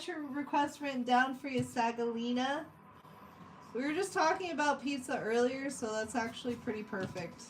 got your request written down for you, Sagalina. We were just talking about pizza earlier, so that's actually pretty perfect.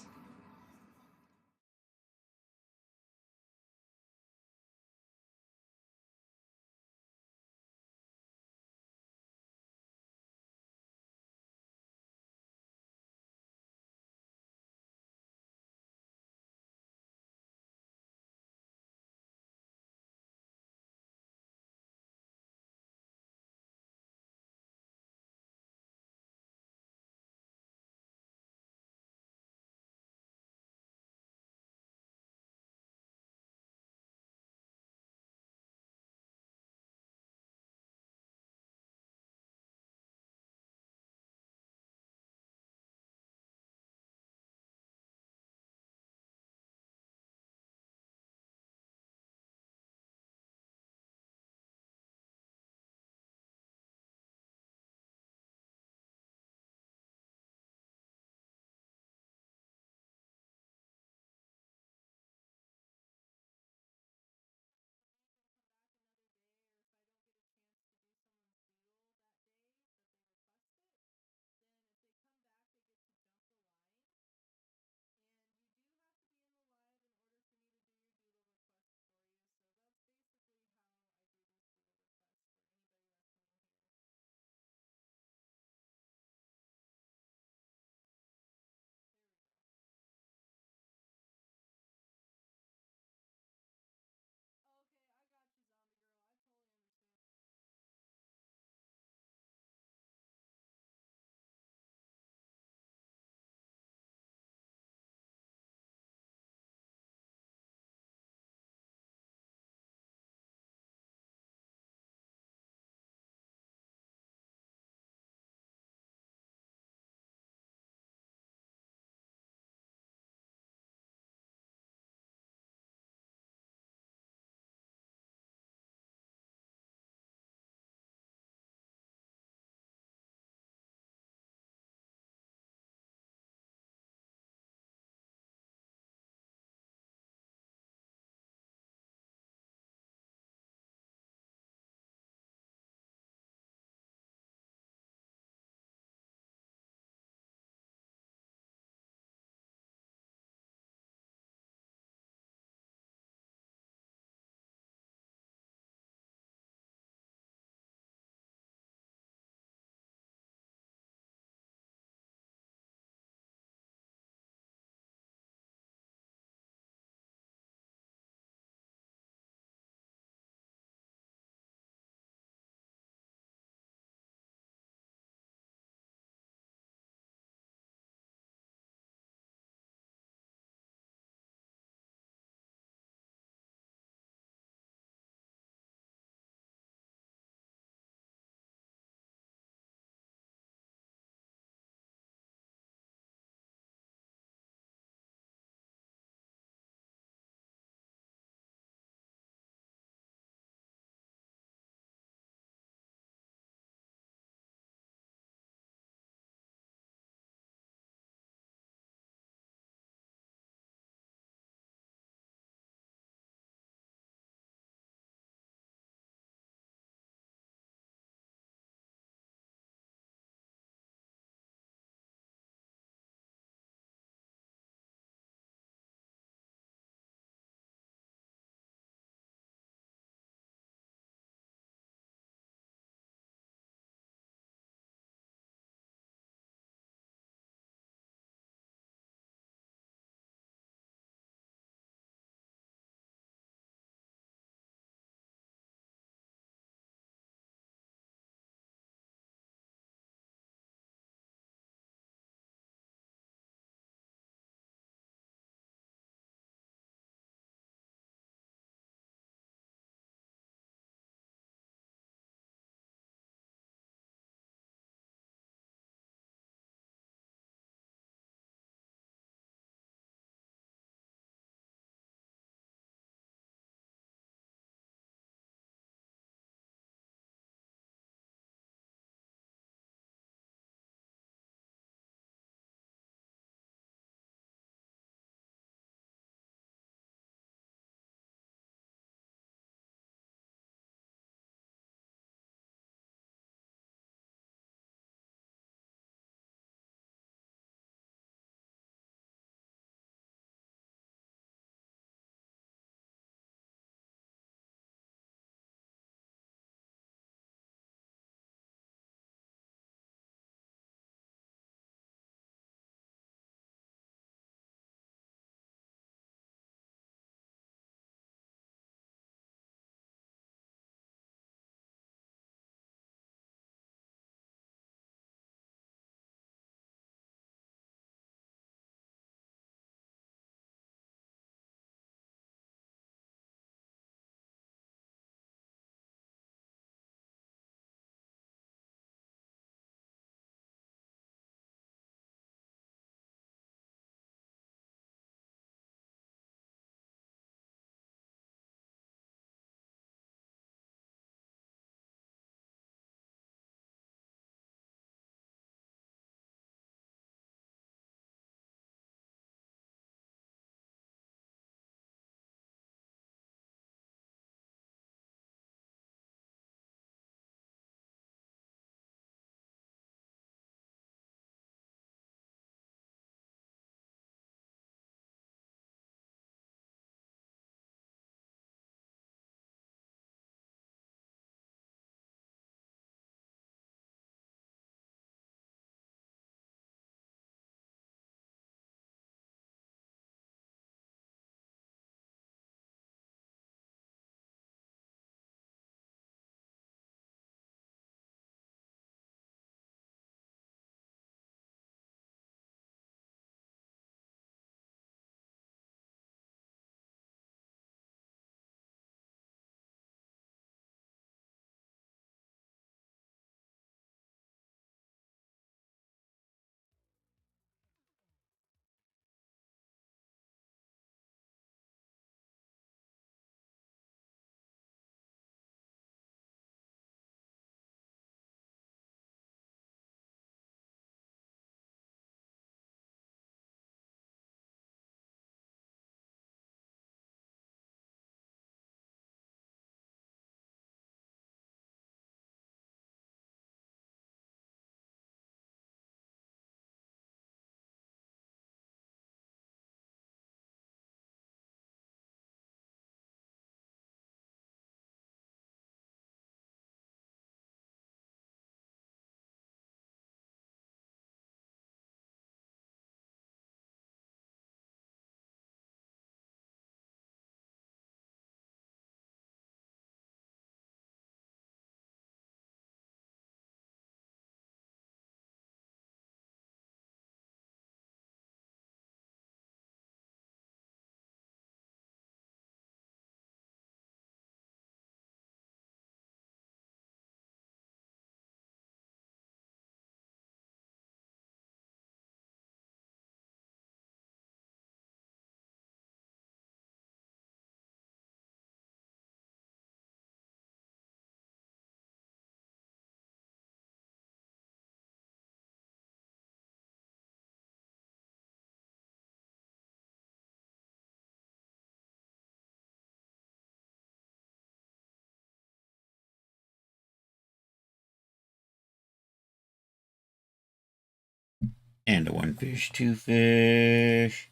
And a one fish, two fish.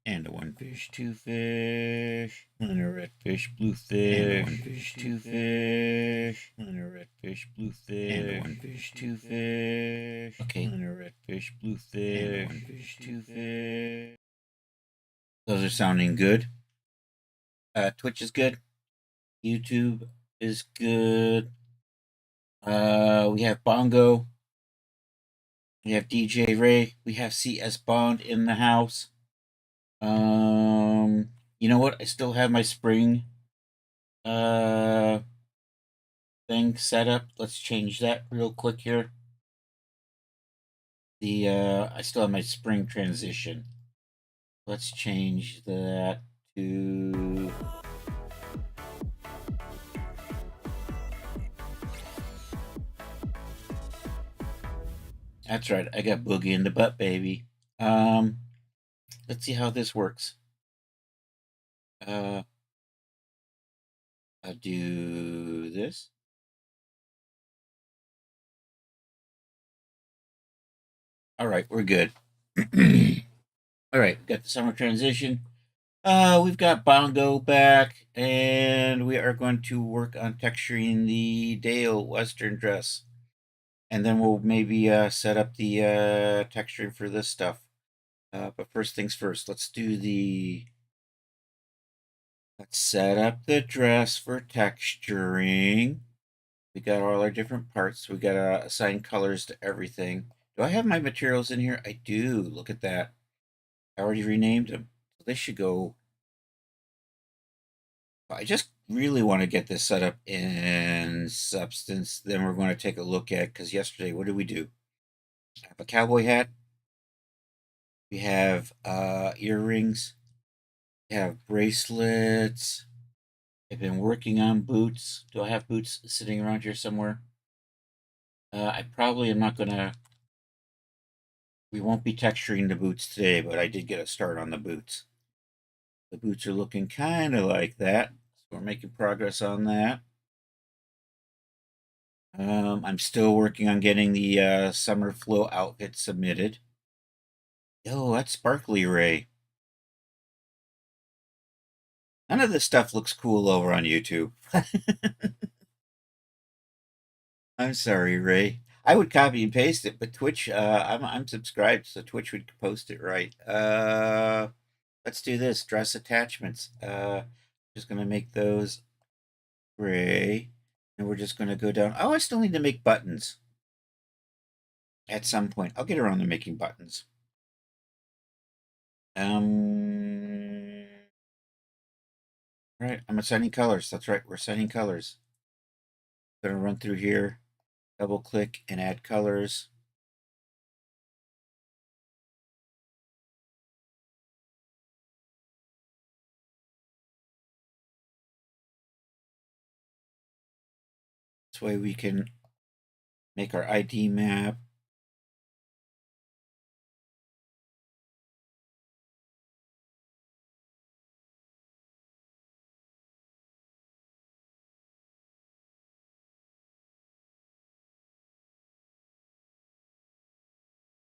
And a one fish, two fish. And a red fish, blue fish. And a one fish, two fish. And a red fish, blue fish. And a one fish, two fish. Okay. And a red fish, blue fish. And a one fish, two fish. Those are sounding good. Twitch is good. YouTube is good. We have Bongo. We have DJ Ray. We have CS Bond in the house. You know what? I still have my spring thing set up. Let's change that real quick here. I still have my spring transition. Let's change that to that's right. I got Boogie in the butt, baby. Let's see how this works. I'll do this. All right, we're good. All right, got the summer transition. We've got Bongo back, and we are going to work on texturing the Dale Western dress. And then we'll maybe set up the texturing for this stuff. But first things first, let's set up the dress for texturing. We got all our different parts. We got to assign colors to everything. Do I have my materials in here? I do. Look at that. I already renamed them. So they should go. I just really want to get this set up in Substance. Then we're going to take a look at, because yesterday, what did we do? I have a cowboy hat. We have earrings. We have bracelets. I've been working on boots. Do I have boots sitting around here somewhere? I probably am not going to. We won't be texturing the boots today, but I did get a start on the boots. The boots are looking kind of like that. So we're making progress on that. I'm still working on getting the summer flow outfit submitted. Yo, that's sparkly Ray. None of this stuff looks cool over on YouTube. I'm sorry, Ray. I would copy and paste it, but Twitch, I'm subscribed, so Twitch would post it right. Let's do this. Dress attachments. Just gonna make those gray, and we're just gonna go down. Oh, I still need to make buttons. At some point, I'll get around to making buttons. Right, I'm assigning colors. That's right, we're assigning colors. Gonna run through here, double click, and add colors. This way we can make our ID map.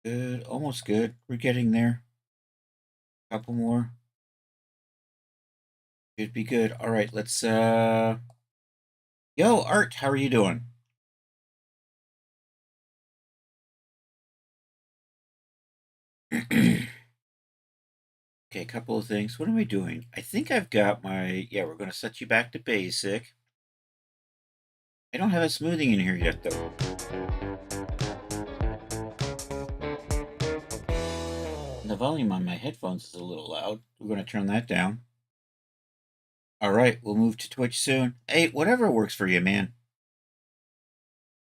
Good, almost good. We're getting there. Couple more. Should be good. All right, let's Yo, Art, how are you doing? Okay, a couple of things. What am I doing? I think I've got my we're gonna set you back to basic. I don't have a smoothing in here yet though. The volume on my headphones is a little loud. We're gonna turn that down. All right, we'll move to Twitch soon. Hey, whatever works for you, man.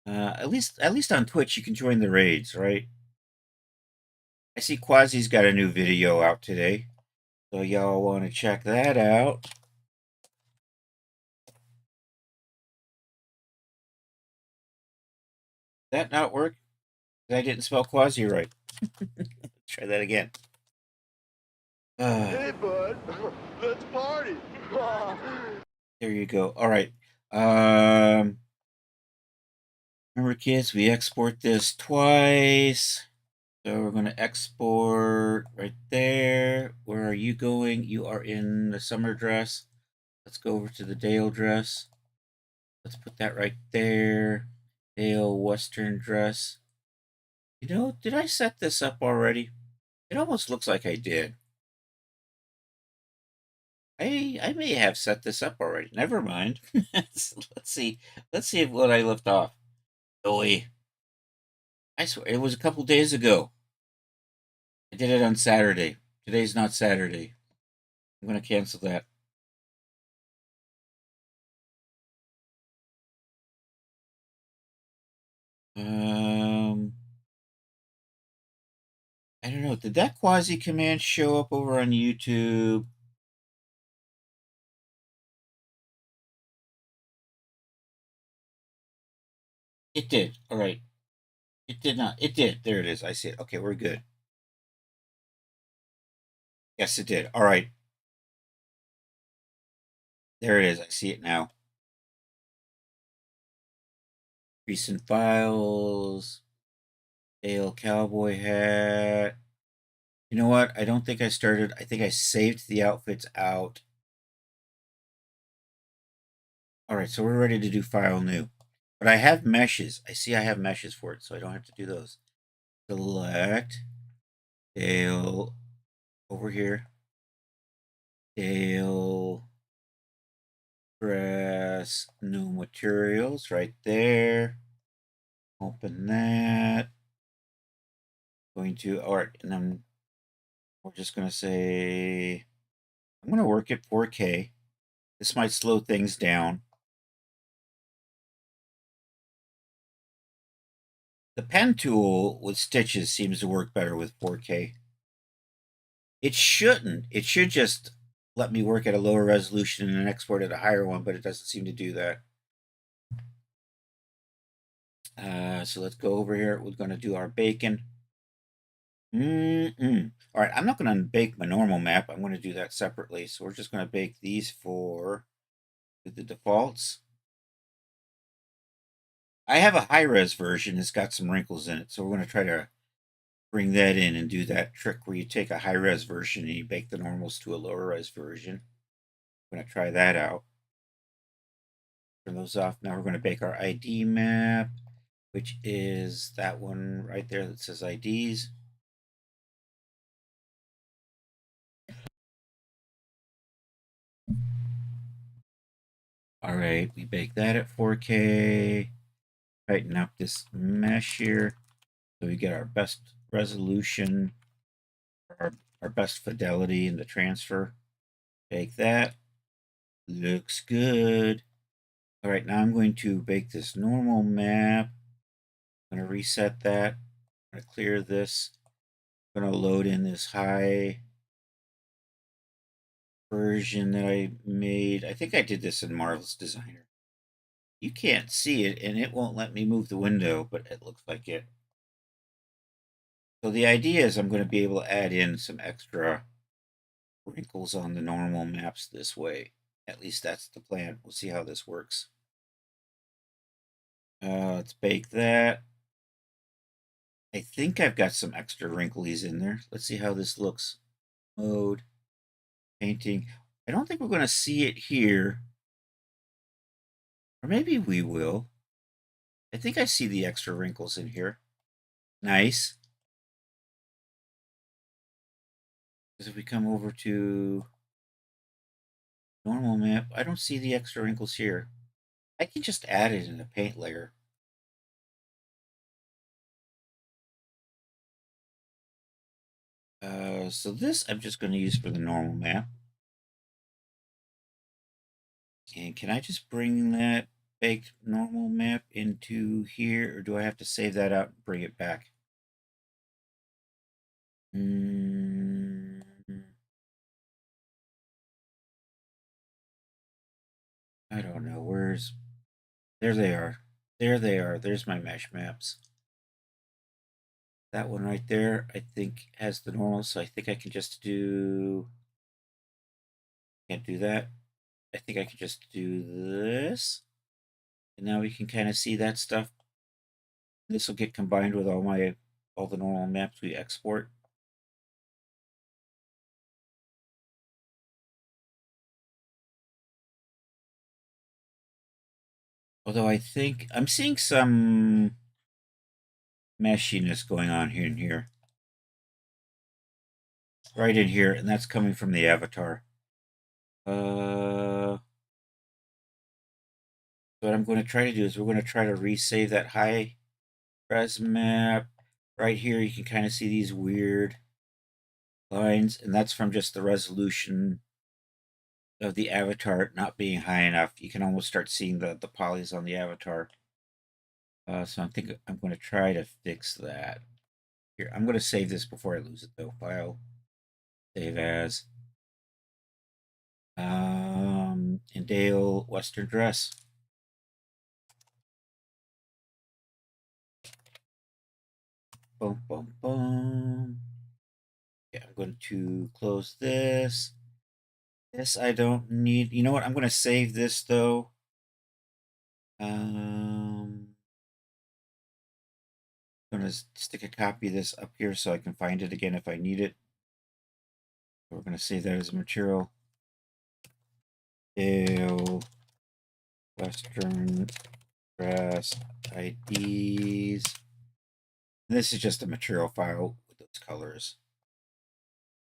At least on Twitch you can join the raids, right? I see Quasi's got a new video out today, so y'all want to check that out. That not work? I didn't spell Quasi right. Try that again. Hey, bud, let's party. There you go. All right. Remember, kids, we export this twice. So we're going to export right there. Where are you going? You are in the summer dress. Let's go over to the Dale dress. Let's put that right there. Dale Western dress. You know, did I set this up already? It almost looks like I did. I may have set this up already. Never mind. Let's see. Let's see what I left off. Oi. I swear it was a couple days ago. I did it on Saturday. Today's not Saturday. I'm gonna cancel that. I don't know. Did that quasi command show up over on YouTube? It did. All right. It did not. It did. There it is. I see it. Okay, we're good. Yes, it did. All right. There it is. I see it now. Recent files. Dale cowboy hat. You know what? I don't think I started. I think I saved the outfits out. All right, so we're ready to do file new. But I have meshes. I see I have meshes for it, so I don't have to do those. Select Dale over here. Dale press new materials right there. Open that. Going to, all right, and then we're just going to say, I'm going to work at 4K. This might slow things down. The pen tool with stitches seems to work better with 4K. It shouldn't. It should just let me work at a lower resolution and export at a higher one, but it doesn't seem to do that. So let's go over here. We're going to do our bacon. All right, I'm not going to bake my normal map. I'm going to do that separately. So we're just going to bake these for the defaults. I have a high-res version. It's got some wrinkles in it. So we're going to try to bring that in and do that trick where you take a high-res version and you bake the normals to a lower-res version. I'm going to try that out. Turn those off. Now we're going to bake our ID map, which is that one right there that says IDs. All right, we bake that at 4K. Tighten up this mesh here so we get our best resolution, our best fidelity in the transfer. Bake that. Looks good. All right, now I'm going to bake this normal map. I'm going to reset that. I'm going to clear this. I'm going to load in this high version that I made. I think I did this in Marvelous Designer. You can't see it, and it won't let me move the window, but it looks like it. So the idea is I'm going to be able to add in some extra wrinkles on the normal maps this way. At least that's the plan. We'll see how this works. Let's bake that. I think I've got some extra wrinklies in there. Let's see how this looks. Mode, painting. I don't think we're going to see it here. Or maybe we will. I think I see the extra wrinkles in here. Nice. Because if we come over to normal map, I don't see the extra wrinkles here. I can just add it in a paint layer. So this I'm just going to use for the normal map. And can I just bring that baked normal map into here, or do I have to save that out and bring it back? I don't know. There they are. There they are. There's my mesh maps. That one right there, I think, has the normal, so I think I can just do... Can't do that. I think I can just do this. And now we can kind of see that stuff. This will get combined with all my all the normal maps we export. Although I think I'm seeing some meshiness going on here and here. Right in here, and that's coming from the avatar. What I'm going to try to do is we're going to try to resave that high res map. Right here, you can kind of see these weird lines, and that's from just the resolution of the avatar not being high enough. You can almost start seeing the polys on the avatar. So I think I'm going to try to fix that. Here, I'm going to save this before I lose it, though. File, save as. And Dale Western Dress. Boom, boom, boom. Yeah, I'm going to close this. This I don't need. You know what? I'm going to save this, though. I'm going to stick a copy of this up here so I can find it again if I need it. We're going to save that as a material. Dale Western Dress IDs. And this is just a material file with those colors.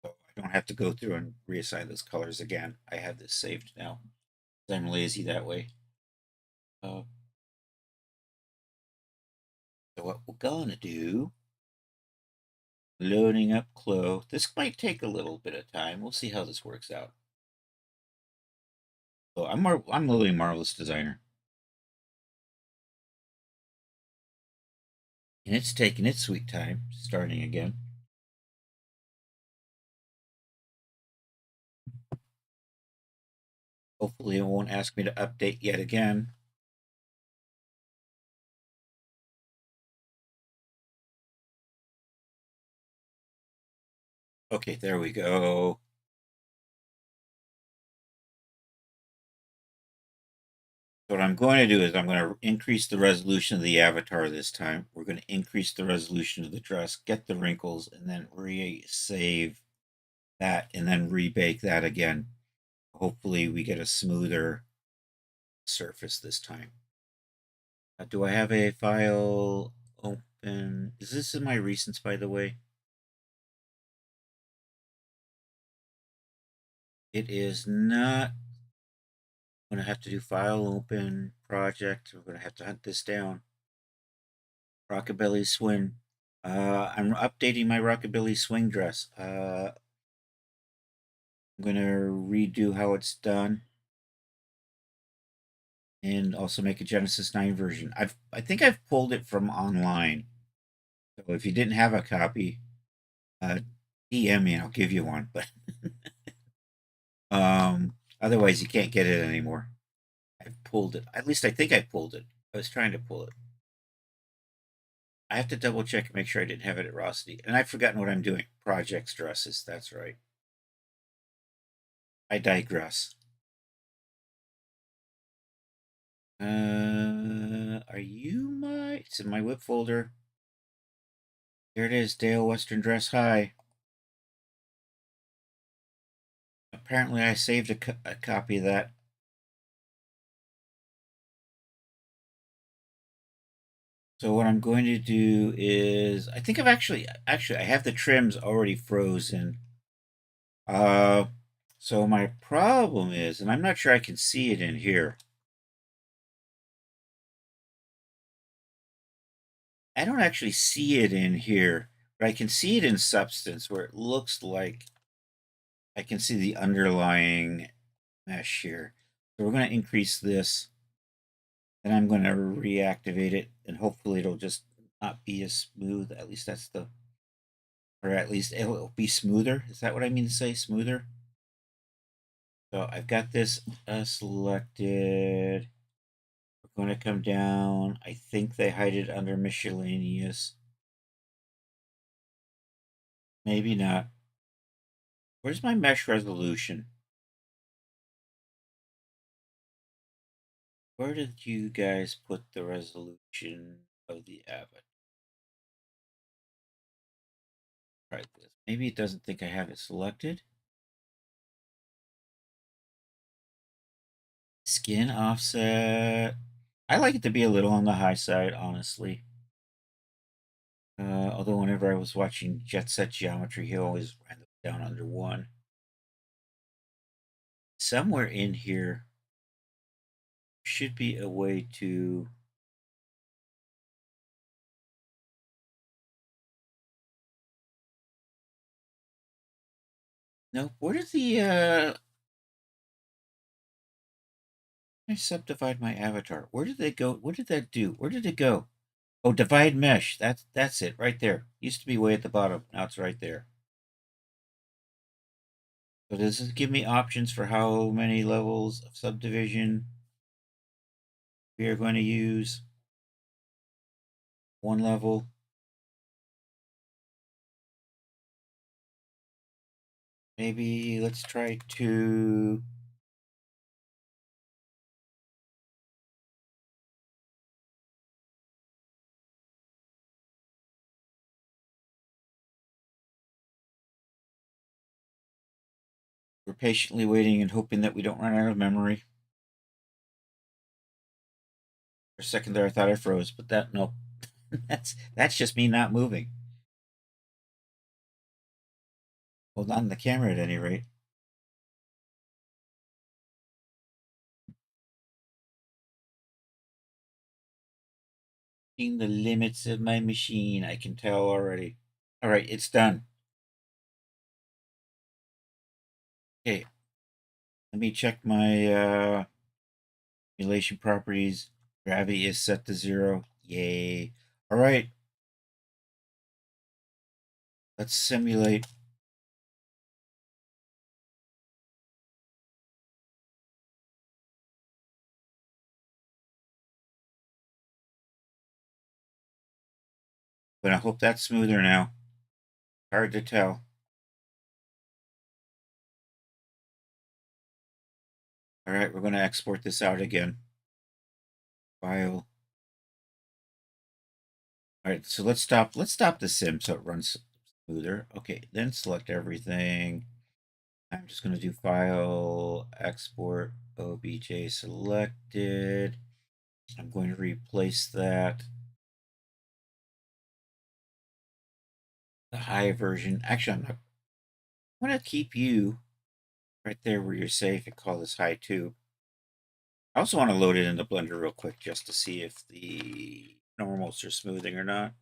So I don't have to go through and reassign those colors again. I have this saved now. I'm lazy that way. So what we're gonna do, loading up Clo. This might take a little bit of time. We'll see how this works out. So I'm loading Marvelous Designer. And it's taking its sweet time, starting again. Hopefully it won't ask me to update yet again. Okay, there we go. What I'm going to do is I'm going to increase the resolution of the avatar this time. We're going to increase the resolution of the dress, get the wrinkles, and then re-save that, and then rebake that again. Hopefully we get a smoother surface this time. Do I have a file open? Is this in my recents, by the way? It is not. I'm going to have to do file open project. We're going to have to hunt this down. Rockabilly Swing. I'm updating my Rockabilly Swing dress. I'm going to redo how it's done. And also make a Genesis 9 version. I think I've pulled it from online. So if you didn't have a copy, DM me and I'll give you one. But otherwise you can't get it anymore. I've pulled it. At least I think I pulled it. I was trying to pull it. I have to double check and make sure I didn't have it at Rossity. And I've forgotten what I'm doing. Projects, dresses. That's right. I digress. Are you my? It's in my whip folder. Here it is, Dale Western Dress High. Apparently, I saved a copy of that. So what I'm going to do is, I think I've actually I have the trims already frozen. So my problem is, and I'm not sure I can see it in here. I don't actually see it in here, but I can see it in Substance where it looks like I can see the underlying mesh here. So we're going to increase this. Then I'm going to reactivate it, and hopefully it'll just not be as smooth. At least that's the, or at least it'll be smoother. Is that what I mean to say? Smoother? So I've got this selected. We're going to come down. I think they hide it under miscellaneous. Maybe not. Where's my mesh resolution? Where did you guys put the resolution of the avatar? Try this. Maybe it doesn't think I have it selected. Skin offset. I like it to be a little on the high side, honestly. Although whenever I was watching Jet Set Geometry, he always ran them down under 1. Somewhere in here should be a way to... No, where did the I subdivide my avatar? Where did they go? What did that do? Where did it go? Oh, divide mesh. That's it right there. Used to be way at the bottom. Now it's right there. So does this give me options for how many levels of subdivision we are going to use? 1 level. Maybe let's try 2. We're patiently waiting and hoping that we don't run out of memory. For a second there, I thought I froze, but no, that's just me not moving. Well, not on the camera at any rate. The limits of my machine, I can tell already. All right, it's done. Okay, let me check my simulation properties. Gravity is set to 0. Yay. All right. Let's simulate. But I hope that's smoother now. Hard to tell. All right, we're going to export this out again. File. All right, so let's stop the sim so it runs smoother. Okay, then select everything. I'm just going to do file, export, obj selected. I'm going to replace that. The high version. Actually, I'm going to keep you right there where you're safe and call this high 2. I also want to load it into Blender real quick just to see if the normals are smoothing or not.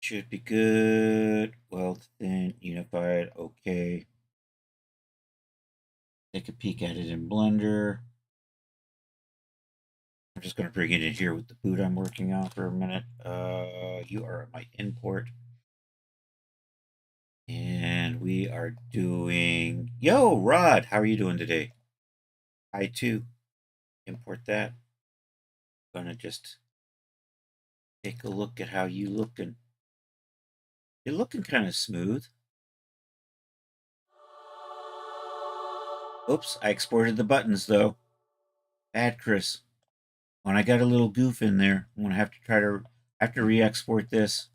Should be good. Well, then unified. Okay. Take a peek at it in Blender. I'm just going to bring it in here with the boot I'm working on for a minute. You are my import. And we are doing... Yo, Rod, how are you doing today? I too. Import that. Gonna just take a look at how you looking. You're looking kind of smooth. Oops, I exported the buttons though. Bad, Chris. When I got a little goof in there, I'm gonna have to re-export this.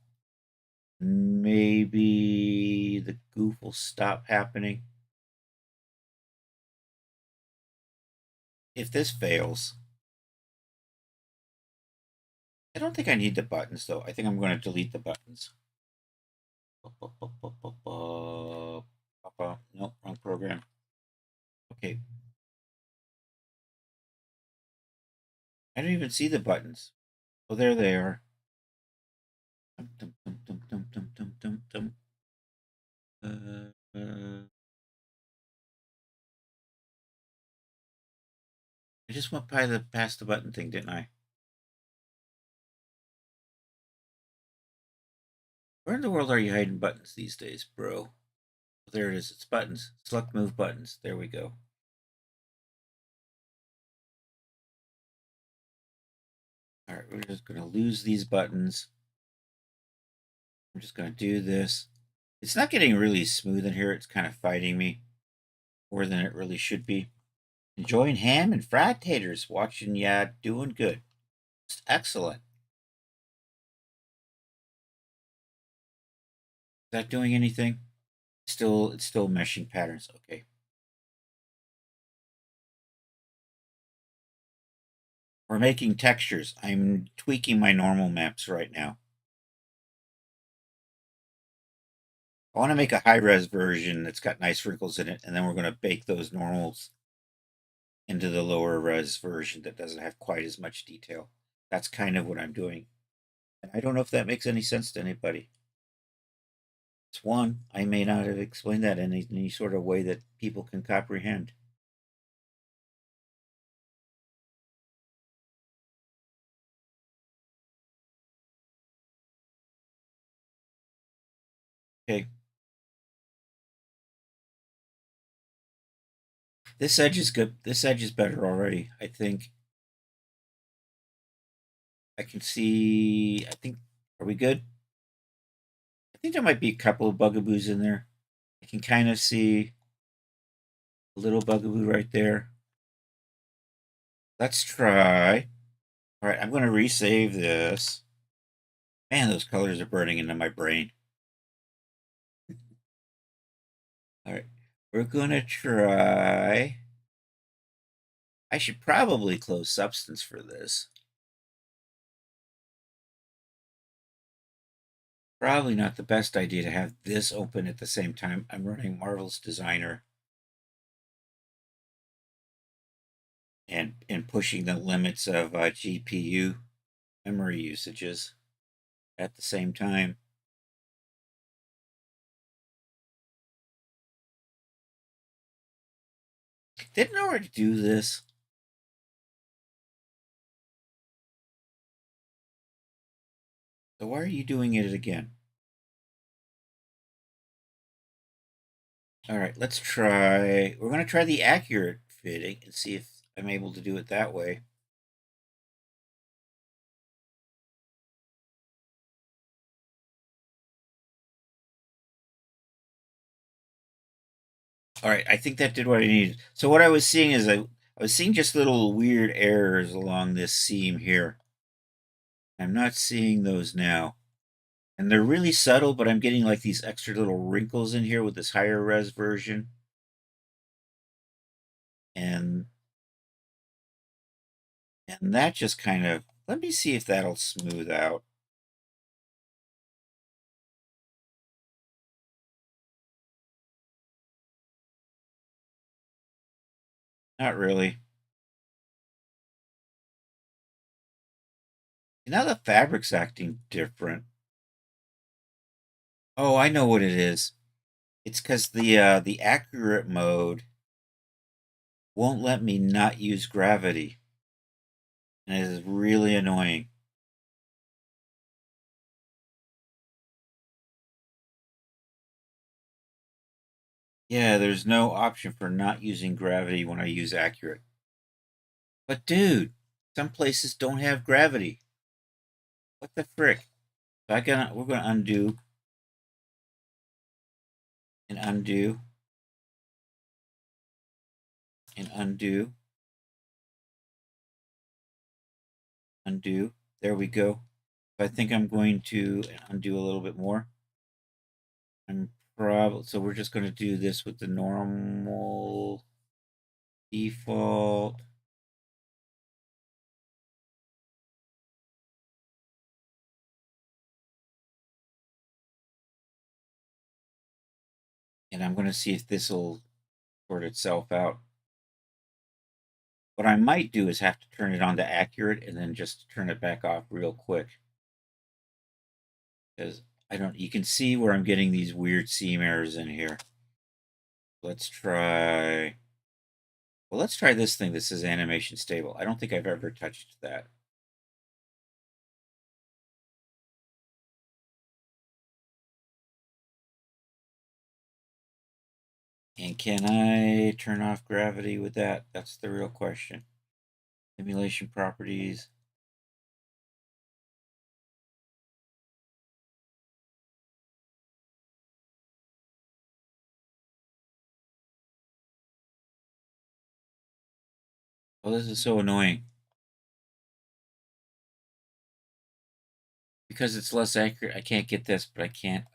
Maybe the goof will stop happening. If this fails, I don't think I need the buttons though. I think I'm going to delete the buttons. Nope, wrong program. Okay. I don't even see the buttons. Oh, there they are. I just went past the button thing, didn't I? Where in the world are you hiding buttons these days, bro? Oh, there it is. It's buttons. Select move buttons. There we go. All right, we're just going to lose these buttons. I'm just going to do this. It's not getting really smooth in here. It's kind of fighting me more than it really should be. Enjoying ham and fried taters. Watching ya doing good. It's excellent. that doing anything? It's still meshing patterns. Okay. We're making textures. I'm tweaking my normal maps right now. I want to make a high-res version that's got nice wrinkles in it, and then we're going to bake those normals into the lower res version that doesn't have quite as much detail. That's kind of what I'm doing. And I don't know if that makes any sense to anybody. It's one. I may not have explained that in any sort of way that people can comprehend. Okay. This edge is good. This edge is better already, I think. I can see, I think, are we good? I think there might be a couple of bugaboos in there. I can kind of see a little bugaboo right there. Let's try. All right, I'm going to resave this. Man, those colors are burning into my brain. All right, we're going to try. I should probably close substance for this. Probably not the best idea to have this open at the same time. I'm running Marvel's Designer and pushing the limits of GPU memory usages at the same time. Didn't I already do this? So why are you doing it again? All right, let's try. We're going to try the accurate fitting and see if I'm able to do it that way. All right, I think that did what I needed. So what I was seeing is I was seeing just little weird errors along this seam here. I'm not seeing those now. And they're really subtle, but I'm getting like these extra little wrinkles in here with this higher res version. And that just kind of, let me see if that'll smooth out. Not really. Now the fabric's acting different. Oh, I know what it is. It's because the accurate mode won't let me not use gravity. And it is really annoying. Yeah, there's no option for not using gravity when I use accurate. But dude, some places don't have gravity. What the frick? So we're gonna undo and undo and undo. Undo. There we go. I think I'm going to undo a little bit more. So we're just going to do this with the normal default. And I'm going to see if this will sort itself out. What I might do is have to turn it on to accurate and then just turn it back off real quick. Because you can see where I'm getting these weird seam errors in here. Let's try this thing that says animation stable. I don't think I've ever touched that. And can I turn off gravity with that? That's the real question. Simulation properties. Oh, this is so annoying. Because it's less accurate, I can't get this, but I can't.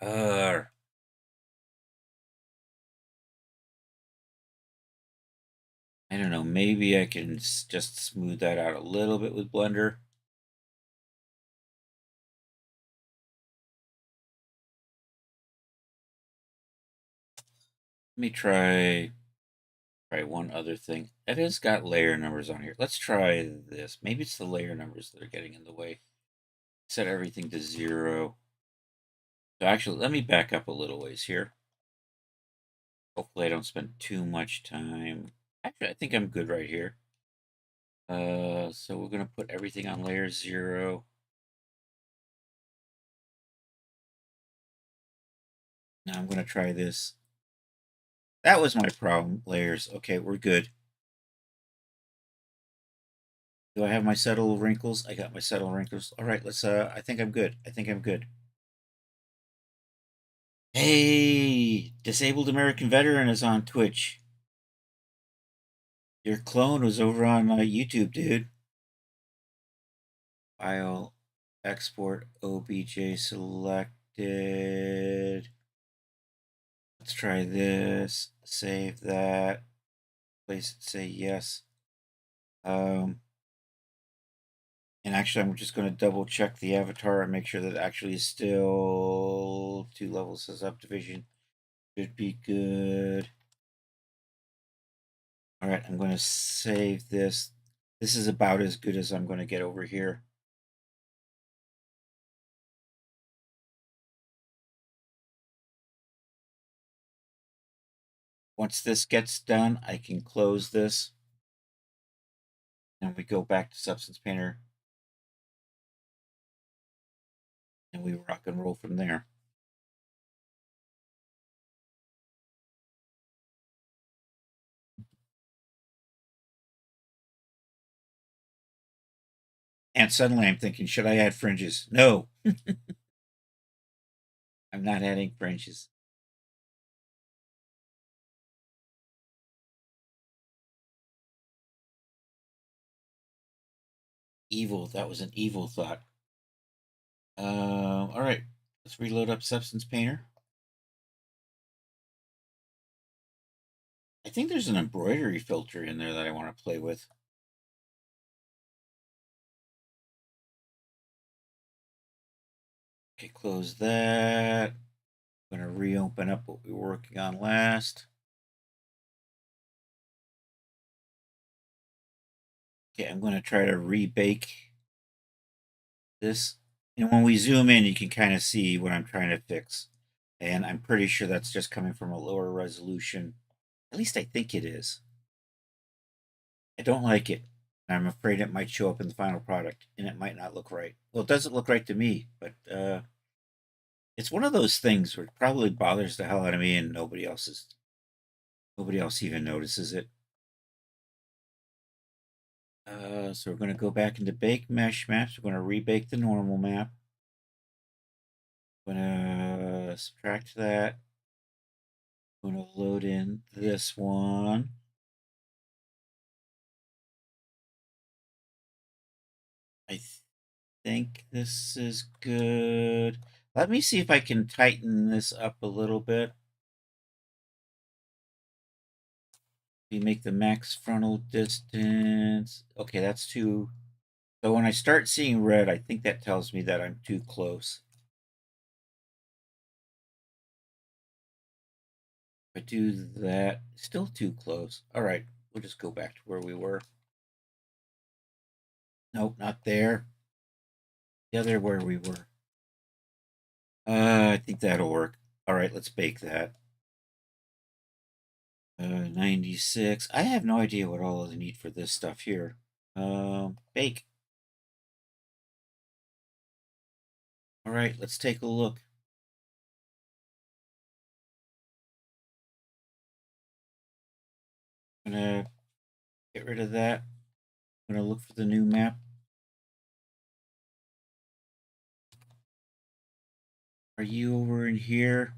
I don't know, maybe I can just smooth that out a little bit with Blender. Let me try one other thing. It has got layer numbers on here. Let's try this. Maybe it's the layer numbers that are getting in the way. Set everything to 0. So actually, let me back up a little ways here. Hopefully I don't spend too much time. Actually, I think I'm good right here. So we're going to put everything on layer 0. Now I'm going to try this. That was my problem, layers. Okay, we're good. Do I have my subtle wrinkles? I got my subtle wrinkles. All right, let's, I think I'm good. I think I'm good. Hey, Disabled American Veteran is on Twitch. Your clone was over on YouTube, dude. File, export, OBJ selected. Let's try this. Save that. Place it, say yes. And actually, I'm just going to double check the avatar and make sure that it actually is still 2 levels of subdivision. Should be good. All right, I'm going to save this. This is about as good as I'm going to get over here. Once this gets done, I can close this. And we go back to Substance Painter. And we rock and roll from there. And suddenly I'm thinking, should I add fringes? No. I'm not adding fringes. Evil. That was an evil thought. All right. Let's reload up Substance Painter. I think there's an embroidery filter in there that I want to play with. Okay, close that. I'm going to reopen up what we were working on last. Okay, I'm going to try to rebake this. And when we zoom in, you can kind of see what I'm trying to fix. And I'm pretty sure that's just coming from a lower resolution. At least I think it is. I don't like it. I'm afraid it might show up in the final product, and it might not look right. Well, it doesn't look right to me, but it's one of those things where it probably bothers the hell out of me, and nobody else even notices it. So we're going to go back into Bake Mesh Maps. We're going to rebake the normal map. We're going to subtract that. We're going to load in this one. I think this is good. Let me see if I can tighten this up a little bit. We make the max frontal distance. Okay, that's too. So when I start seeing red, I think that tells me that I'm too close. If I do that, still too close. All right, we'll just go back to where we were. Nope, not there. The other where we were. I think that'll work. All right, let's bake that. 96. I have no idea what all I need for this stuff here. Bake. All right, let's take a look. I'm gonna get rid of that. I'm gonna look for the new map. Are you over in here?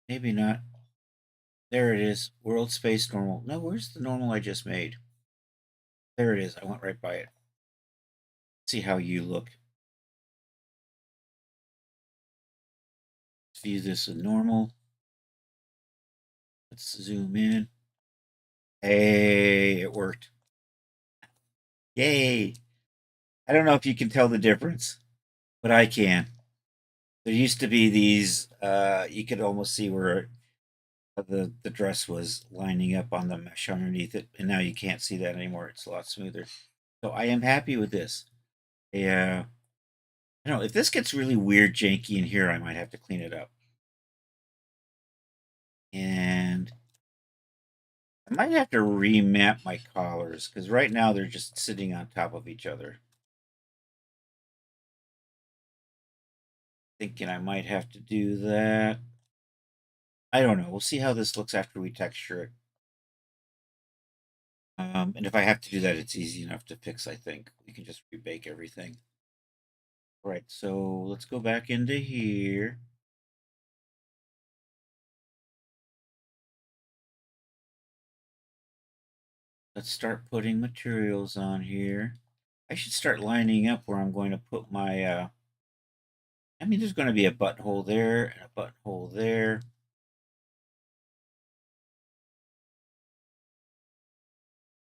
Maybe not. There it is. World space normal. No, where's the normal I just made? There it is. I went right by it. See how you look. Let's view this as normal. Let's zoom in. Hey, it worked. Yay. I don't know if you can tell the difference, but I can. There used to be these, you could almost see where the dress was lining up on the mesh underneath it, and now you can't see that anymore. It's a lot smoother. So I am happy with this. Yeah. I don't know, if this gets really weird, janky in here, I might have to clean it up. And I might have to remap my collars, because right now they're just sitting on top of each other. Thinking I might have to do that. I don't know. We'll see how this looks after we texture it. And if I have to do that, it's easy enough to fix, I think. We can just rebake everything. All right, so let's go back into here. Let's start putting materials on here. I should start lining up where I'm going to put my, I mean, there's going to be a buttonhole there and a buttonhole there.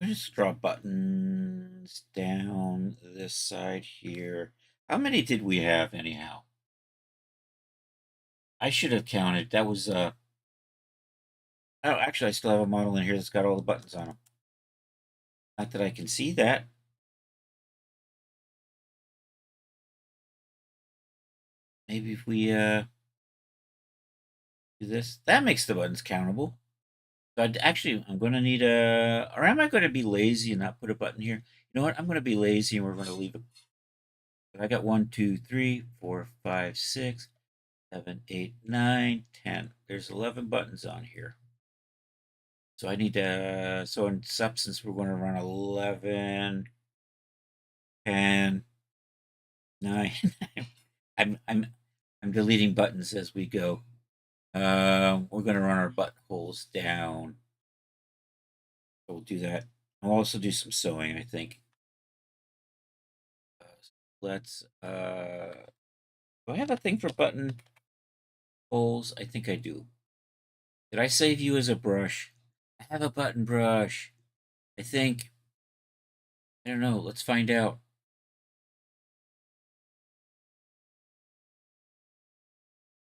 Just draw buttons down this side here. How many did we have anyhow? I should have counted. That was, oh, actually, I still have a model in here that's got all the buttons on them. Not that I can see that. Maybe if we, do this, that makes the buttons countable. So actually, I'm going to need a, or am I going to be lazy and not put a button here? You know what? I'm going to be lazy and we're going to leave it. I got 1, 2, 3, 4, 5, 6, 7, 8, 9, 10. There's 11 buttons on here. So I need to, so in substance, we're going to run 11, 10, 9. I'm deleting buttons as we go. We're going to run our buttonholes down. So we'll do that. I'll also do some sewing, I think. Let's, do I have a thing for button holes? I think I do. Did I save you as a brush? I have a button brush. I think. I don't know. Let's find out.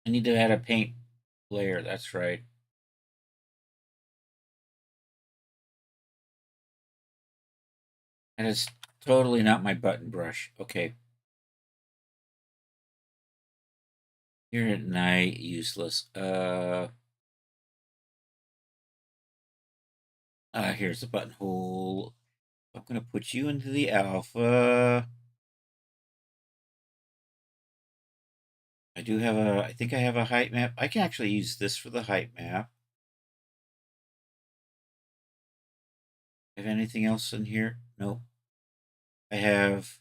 I need to add a paint layer. That's right. And it's totally not my button brush. Okay. Here at night, useless. Here's the buttonhole. I'm gonna put you into the alpha. I do have a, I think I have a height map. I can actually use this for the height map. Have anything else in here? Nope. I have,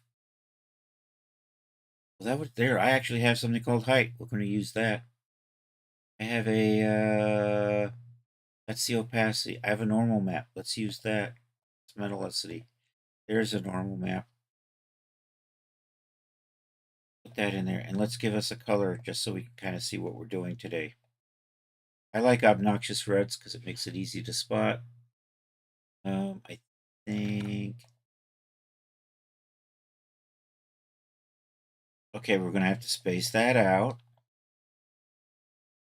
well, that was there. I actually have something called height. We're going to use that. I have a, let's see opacity. I have a normal map. Let's use that. It's metallicity. There's a normal map. Put that in there. And let's give us a color just so we can kind of see what we're doing today. I like obnoxious reds because it makes it easy to spot. I think, okay, we're going to have to space that out.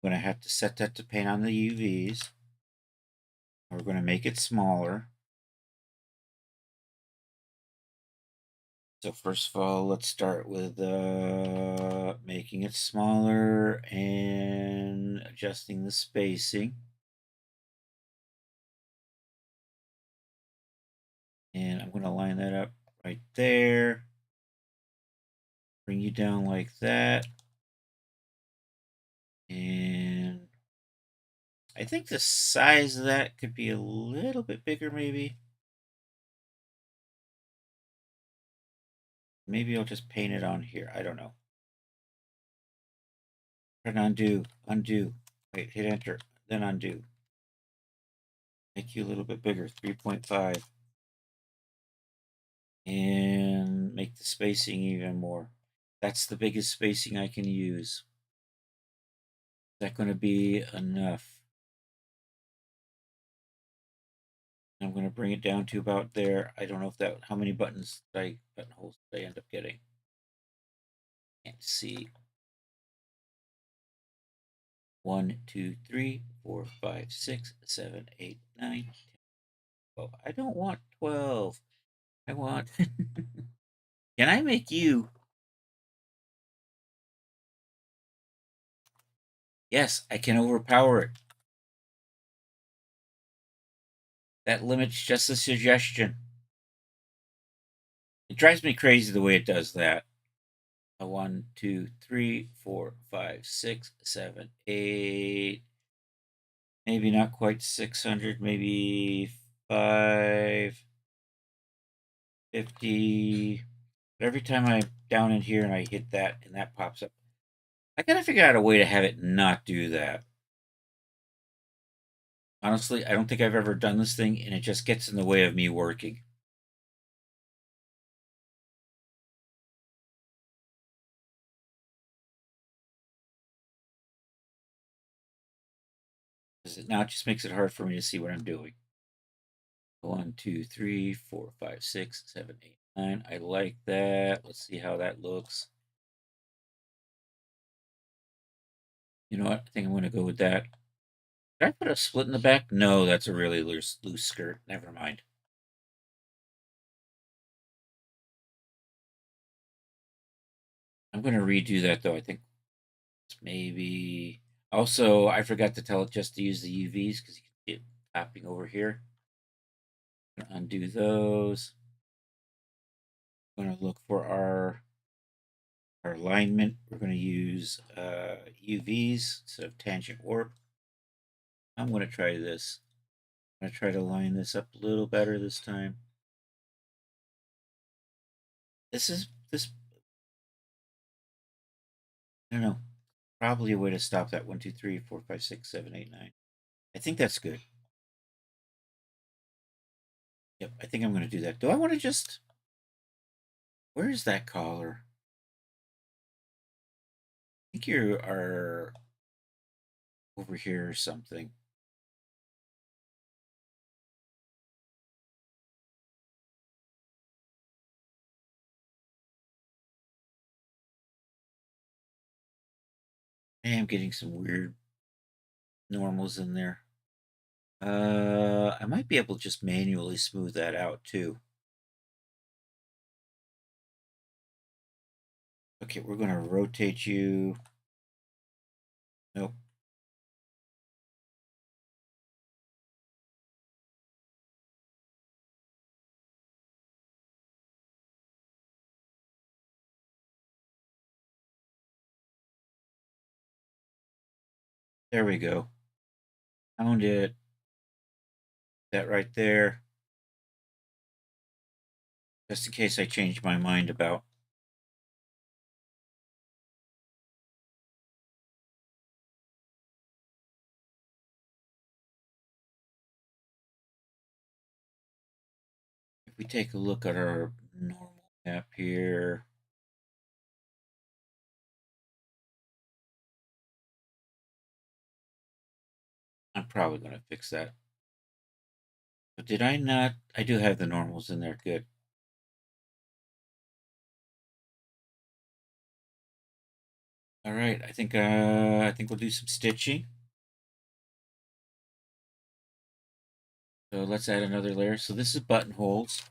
We're going to have to set that to paint on the UVs. We're going to make it smaller. So first of all, let's start with making it smaller and adjusting the spacing. And I'm going to line that up right there. Bring you down like that. And I think the size of that could be a little bit bigger, maybe. Maybe I'll just paint it on here. I don't know. Turn undo, undo. Wait, hit enter, then undo. Make you a little bit bigger, 3.5. And make the spacing even more. That's the biggest spacing I can use. Is that going to be enough? I'm going to bring it down to about there. I don't know if how many buttonholes did I end up getting? Can't see. 1, 2, 3, 4, 5, 6, 7, 8, 9, 10, 12. I don't want 12. I want. Can I make you? Yes, I can overpower it. That limit's just a suggestion. It drives me crazy the way it does that. 1, 2, 3, 4, 5, 6, 7, 8. Maybe not quite 600, maybe 550. But every time I'm down in here and I hit that and that pops up, I gotta figure out a way to have it not do that. Honestly, I don't think I've ever done this thing, and it just gets in the way of me working. Now it just makes it hard for me to see what I'm doing. 1, 2, 3, 4, 5, 6, 7, 8, 9. I like that. Let's see how that looks. You know what? I think I'm going to go with that. Did I put a split in the back? No, that's a really loose skirt. Never mind. I'm going to redo that, though. I think maybe... Also, I forgot to tell it just to use the UVs because you can see it tapping over here. I'm going to undo those. I'm going to look for our alignment. We're going to use UVs instead of tangent warp. I'm going to try this. I'm going to try to line this up a little better this time. This, I don't know, probably a way to stop that 1, 2, 3, 4, 5, 6, 7, 8, 9. I think that's good. Yep, I think I'm going to do that. Do I want to just... Where is that collar? I think you are over here or something. I am getting some weird normals in there. I might be able to just manually smooth that out too. Okay, we're going to rotate you. Nope. There we go. Found it. That right there. Just in case I change my mind about. If we take a look at our normal map here. I'm probably going to fix that. But did I not? I do have the normals in there. Good. All right. I think we'll do some stitching. So let's add another layer. So this is buttonholes.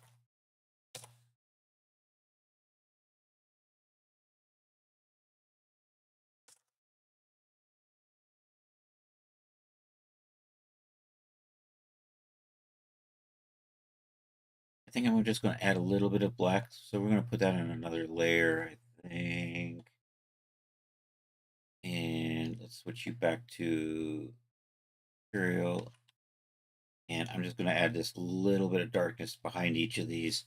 I think I'm just going to add a little bit of black. So we're going to put that on another layer, I think. And let's switch you back to material. And I'm just going to add this little bit of darkness behind each of these.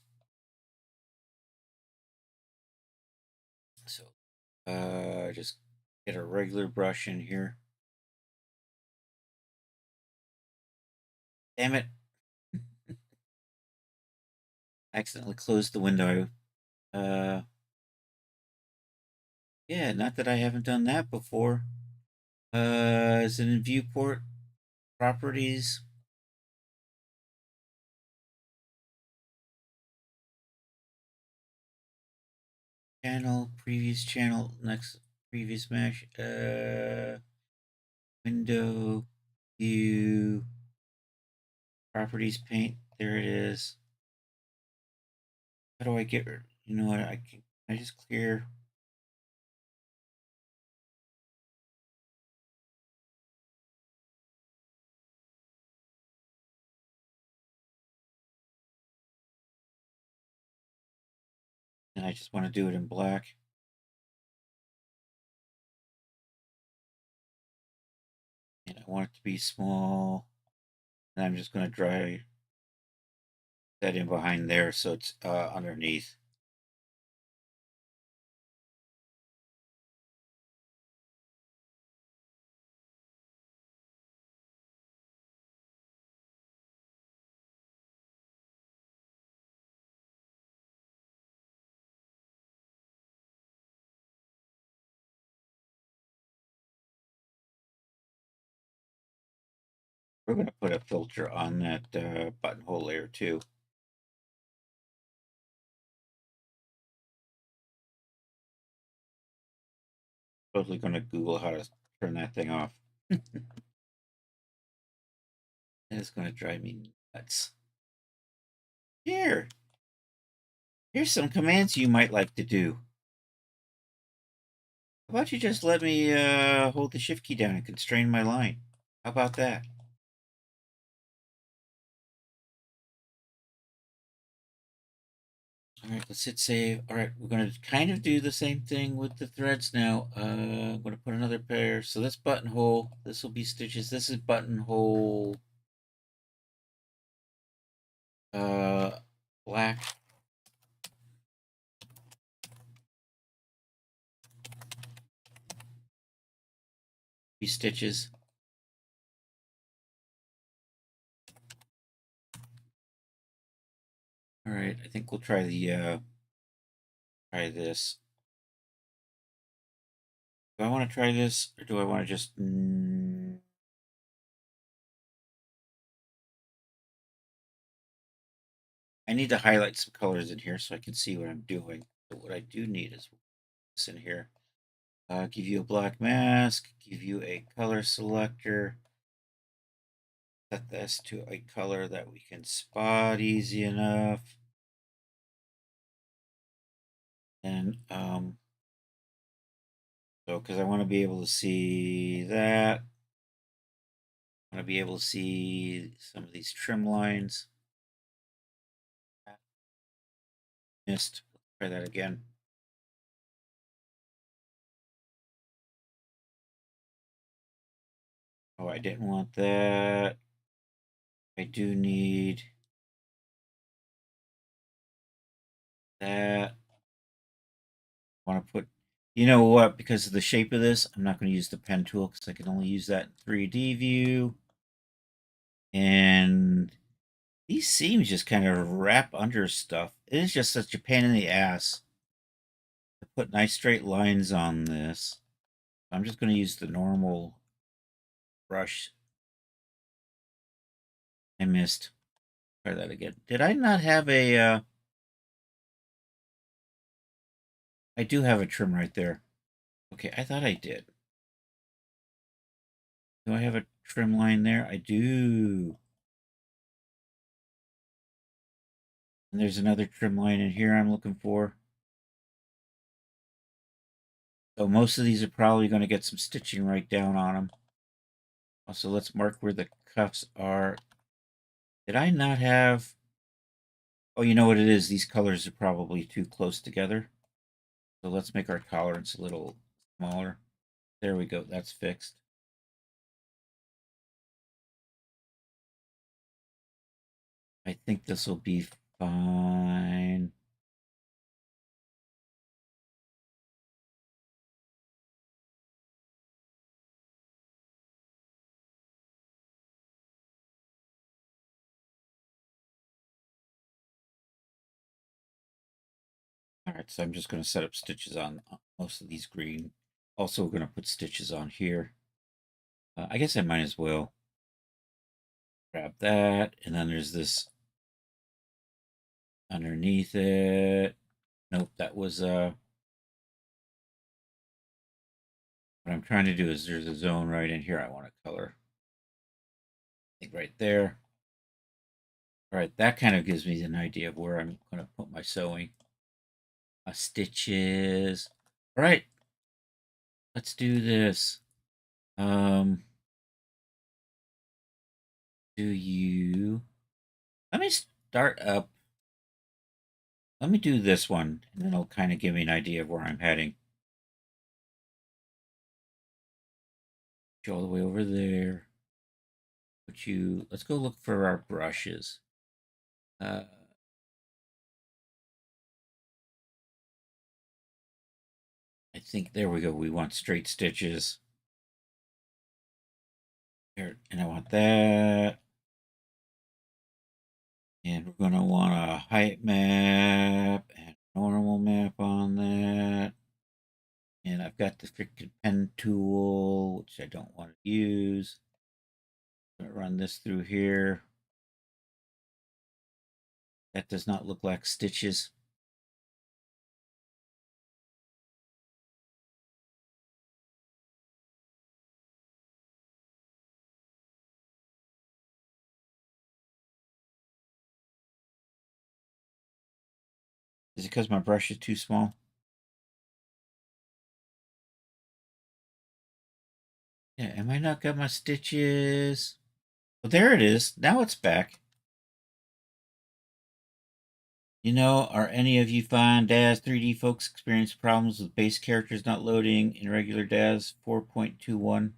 So just get a regular brush in here. Damn it. I accidentally closed the window. Yeah, not that I haven't done that before. Is it in viewport? Properties? Channel, previous channel, next previous mesh, window, view, properties, paint, there it is. How do I get, you know what, can I just clear? And I just want to do it in black. And I want it to be small. And I'm just going to dry that in behind there so it's underneath. We're going to put a filter on that buttonhole layer too. Totally going to Google how to turn that thing off. And it's going to drive me nuts. Here's some commands you might like to do. How about you just let me hold the shift key down and constrain my line? How about that? All right, let's hit save. All right, we're going to kind of do the same thing with the threads now. I'm going to put another pair. So that's buttonhole. This will be stitches. This is buttonhole. Black. Be stitches. All right, I think we'll try the try this. Do I want to try this, or do I want to just? I need to highlight some colors in here so I can see what I'm doing. But what I do need is this in here. Give you a black mask. Give you a color selector. Set this to a color that we can spot easy enough. And so because I want to be able to see that. I want to be able to see some of these trim lines. Missed. Let's try that again. Oh, I didn't want that. I do need that. I want to put, you know what, because of the shape of this, I'm not going to use the pen tool because I can only use that in 3D view. And these seams just kind of wrap under stuff. It is just such a pain in the ass to put nice straight lines on this. I'm just going to use the normal brush. I missed. Try that again. Did I not have a... I do have a trim right there. Okay, I thought I did. Do I have a trim line there? I do. And there's another trim line in here I'm looking for. So most of these are probably going to get some stitching right down on them. Also, let's mark where the cuffs are. Did I not have... Oh, you know what it is? These colors are probably too close together. So let's make our tolerance a little smaller. There we go. That's fixed. I think this will be fine. All right, so I'm just going to set up stitches on most of these green. Also, we're going to put stitches on here. I guess I might as well grab that. And then there's this underneath it. Nope, that was What I'm trying to do is there's a zone right in here I want to color. I think right there. All right, that kind of gives me an idea of where I'm going to put my sewing. My stitches. All right, let's do this. Do you... Let me start up. Let me do this one, and then it'll kind of give me an idea of where I'm heading. Go all the way over there. Put you... Let's go look for our brushes. I think, there we go. We want straight stitches. There, and I want that. And we're going to want a height map and normal map on that. And I've got the freaking pen tool, which I don't want to use. I'm going to run this through here. That does not look like stitches. Is it because my brush is too small? Yeah, am I not got my stitches? Well, there it is. Now it's back. You know, are any of you fine DAZ 3D folks experience problems with base characters not loading in regular DAZ 4.21?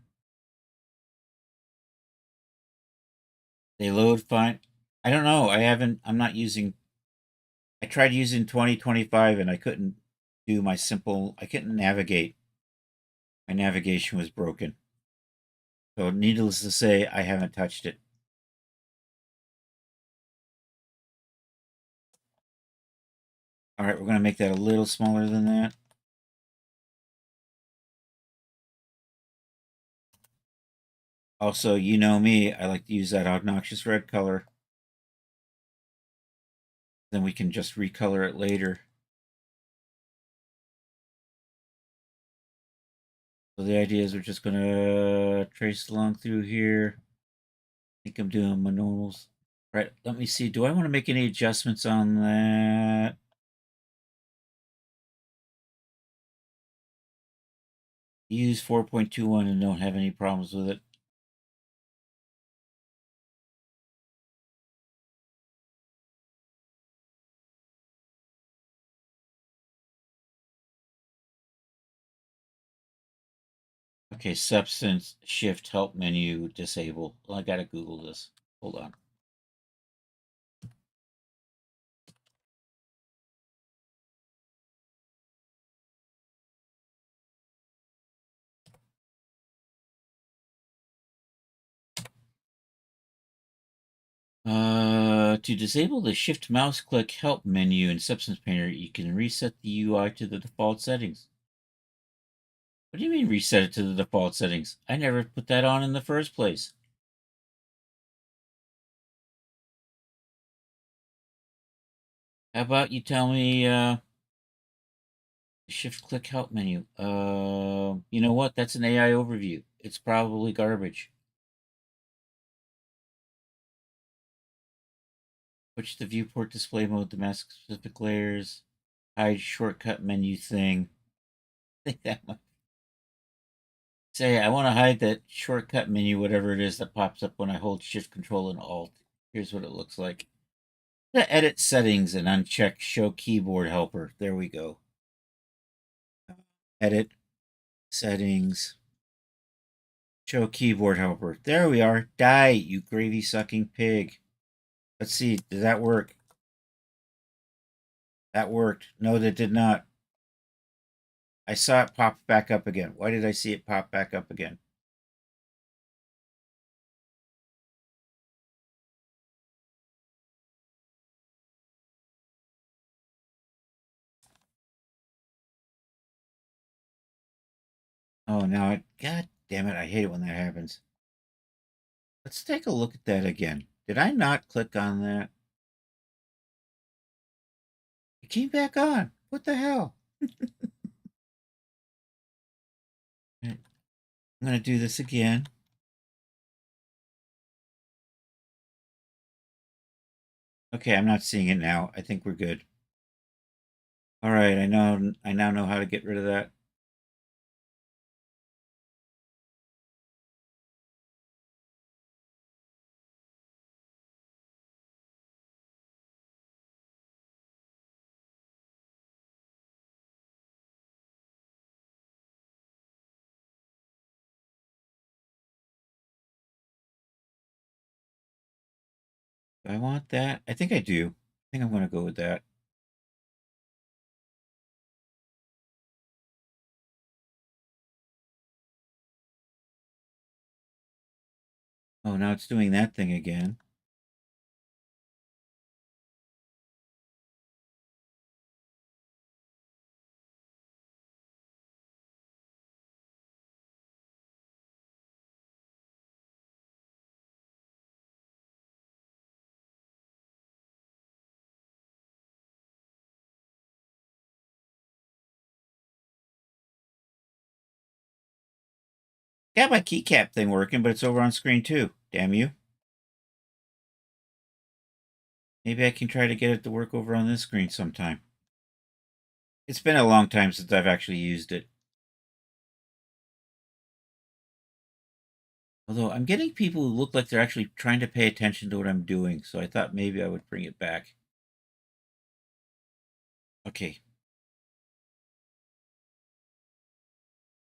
They load fine. I don't know. I'm not using, I tried using 2025 and I couldn't do my simple, I couldn't navigate. My navigation was broken. So needless to say, I haven't touched it. All right, we're going to make that a little smaller than that. Also, you know me, I like to use that obnoxious red color. Then we can just recolor it later. So the idea is we're just going to trace along through here. I think I'm doing my normals. All right, let me see. Do I want to make any adjustments on that? Use 4.21 and don't have any problems with it. Okay, substance shift help menu disable. Well, I gotta Google this. Hold on. To disable the shift mouse click help menu in Substance Painter, you can reset the UI to the default settings. What do you mean reset it to the default settings? I never put that on in the first place. How about you tell me, shift click help menu. You know what? That's an AI overview. It's probably garbage. Switch the viewport display mode to mask specific layers. Hide shortcut menu thing. I think that might say I want to hide that shortcut menu, whatever it is that pops up when I hold Shift, Control, and Alt. Here's what it looks like. The edit settings and uncheck show keyboard helper. There we go. Edit settings. Show keyboard helper. There we are. Die, you gravy sucking pig. Let's see. Did that work? That worked. No, that did not. I saw it pop back up again. Why did I see it pop back up again? Oh, now it. God damn it. I hate it when that happens. Let's take a look at that again. Did I not click on that? It came back on. What the hell? I'm going to do this again. Okay, I'm not seeing it now. I think we're good. All right, I now know how to get rid of that. Do I want that? I think I do. I think I'm going to go with that. Oh, now it's doing that thing again. Got my keycap thing working, but it's over on screen too. Damn you. Maybe I can try to get it to work over on this screen sometime. It's been a long time since I've actually used it. Although I'm getting people who look like they're actually trying to pay attention to what I'm doing, so I thought maybe I would bring it back. Okay.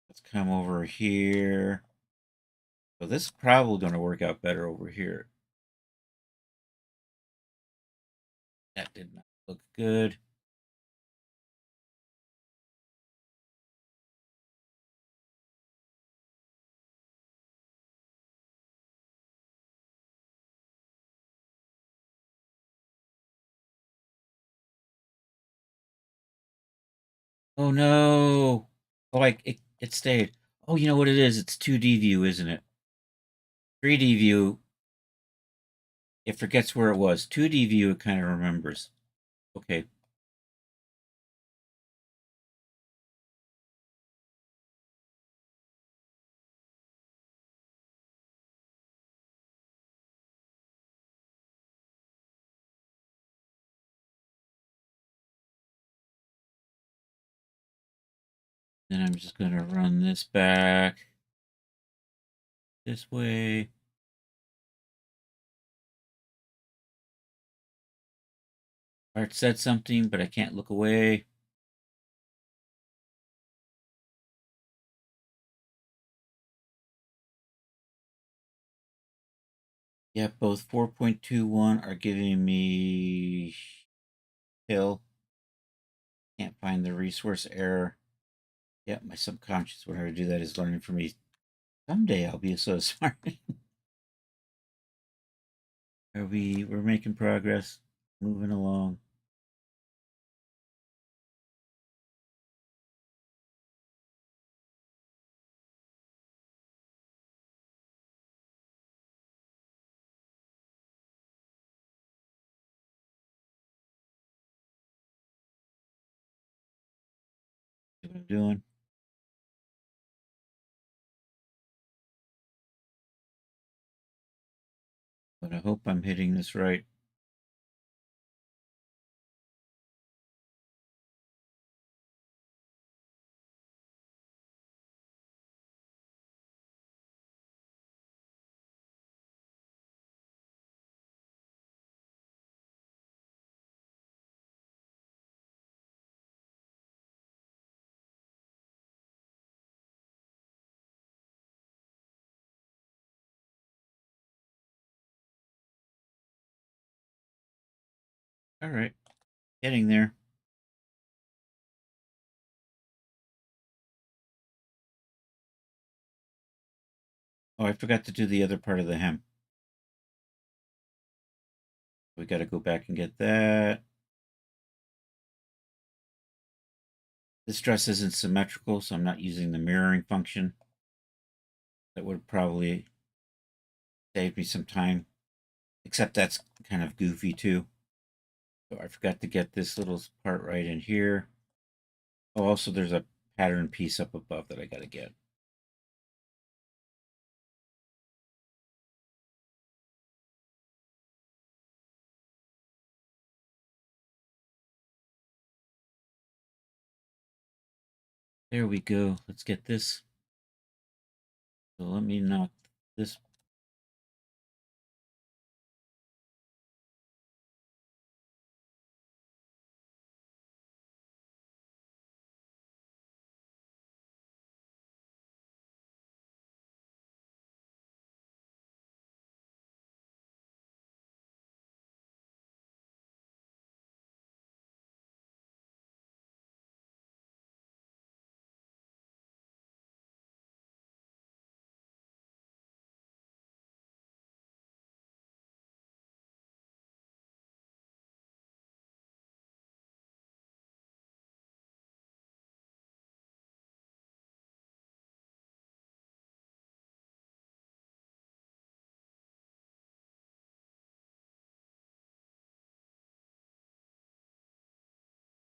Let's come over here. So this is probably going to work out better over here. That did not look good. Oh no. Oh, it stayed. Oh, you know what it is? It's 2D view, isn't it? 3D view, it forgets where it was. 2D view, it kind of remembers. Okay. Then I'm just going to run this back this way. Art said something, but I can't look away. Yeah, both 4.21 are giving me hill. Can't find the resource error. Yeah, my subconscious, whenever I do that, is learning from me. Someday I'll be so smart. We're making progress, moving along. See what I'm doing. But I hope I'm hitting this right. All right, getting there. Oh, I forgot to do the other part of the hem. We got to go back and get that. This dress isn't symmetrical, so I'm not using the mirroring function. That would probably save me some time. Except that's kind of goofy too. So I forgot to get this little part right in here. Oh, also there's a pattern piece up above that I got to get. There we go. Let's get this. So let me knock this.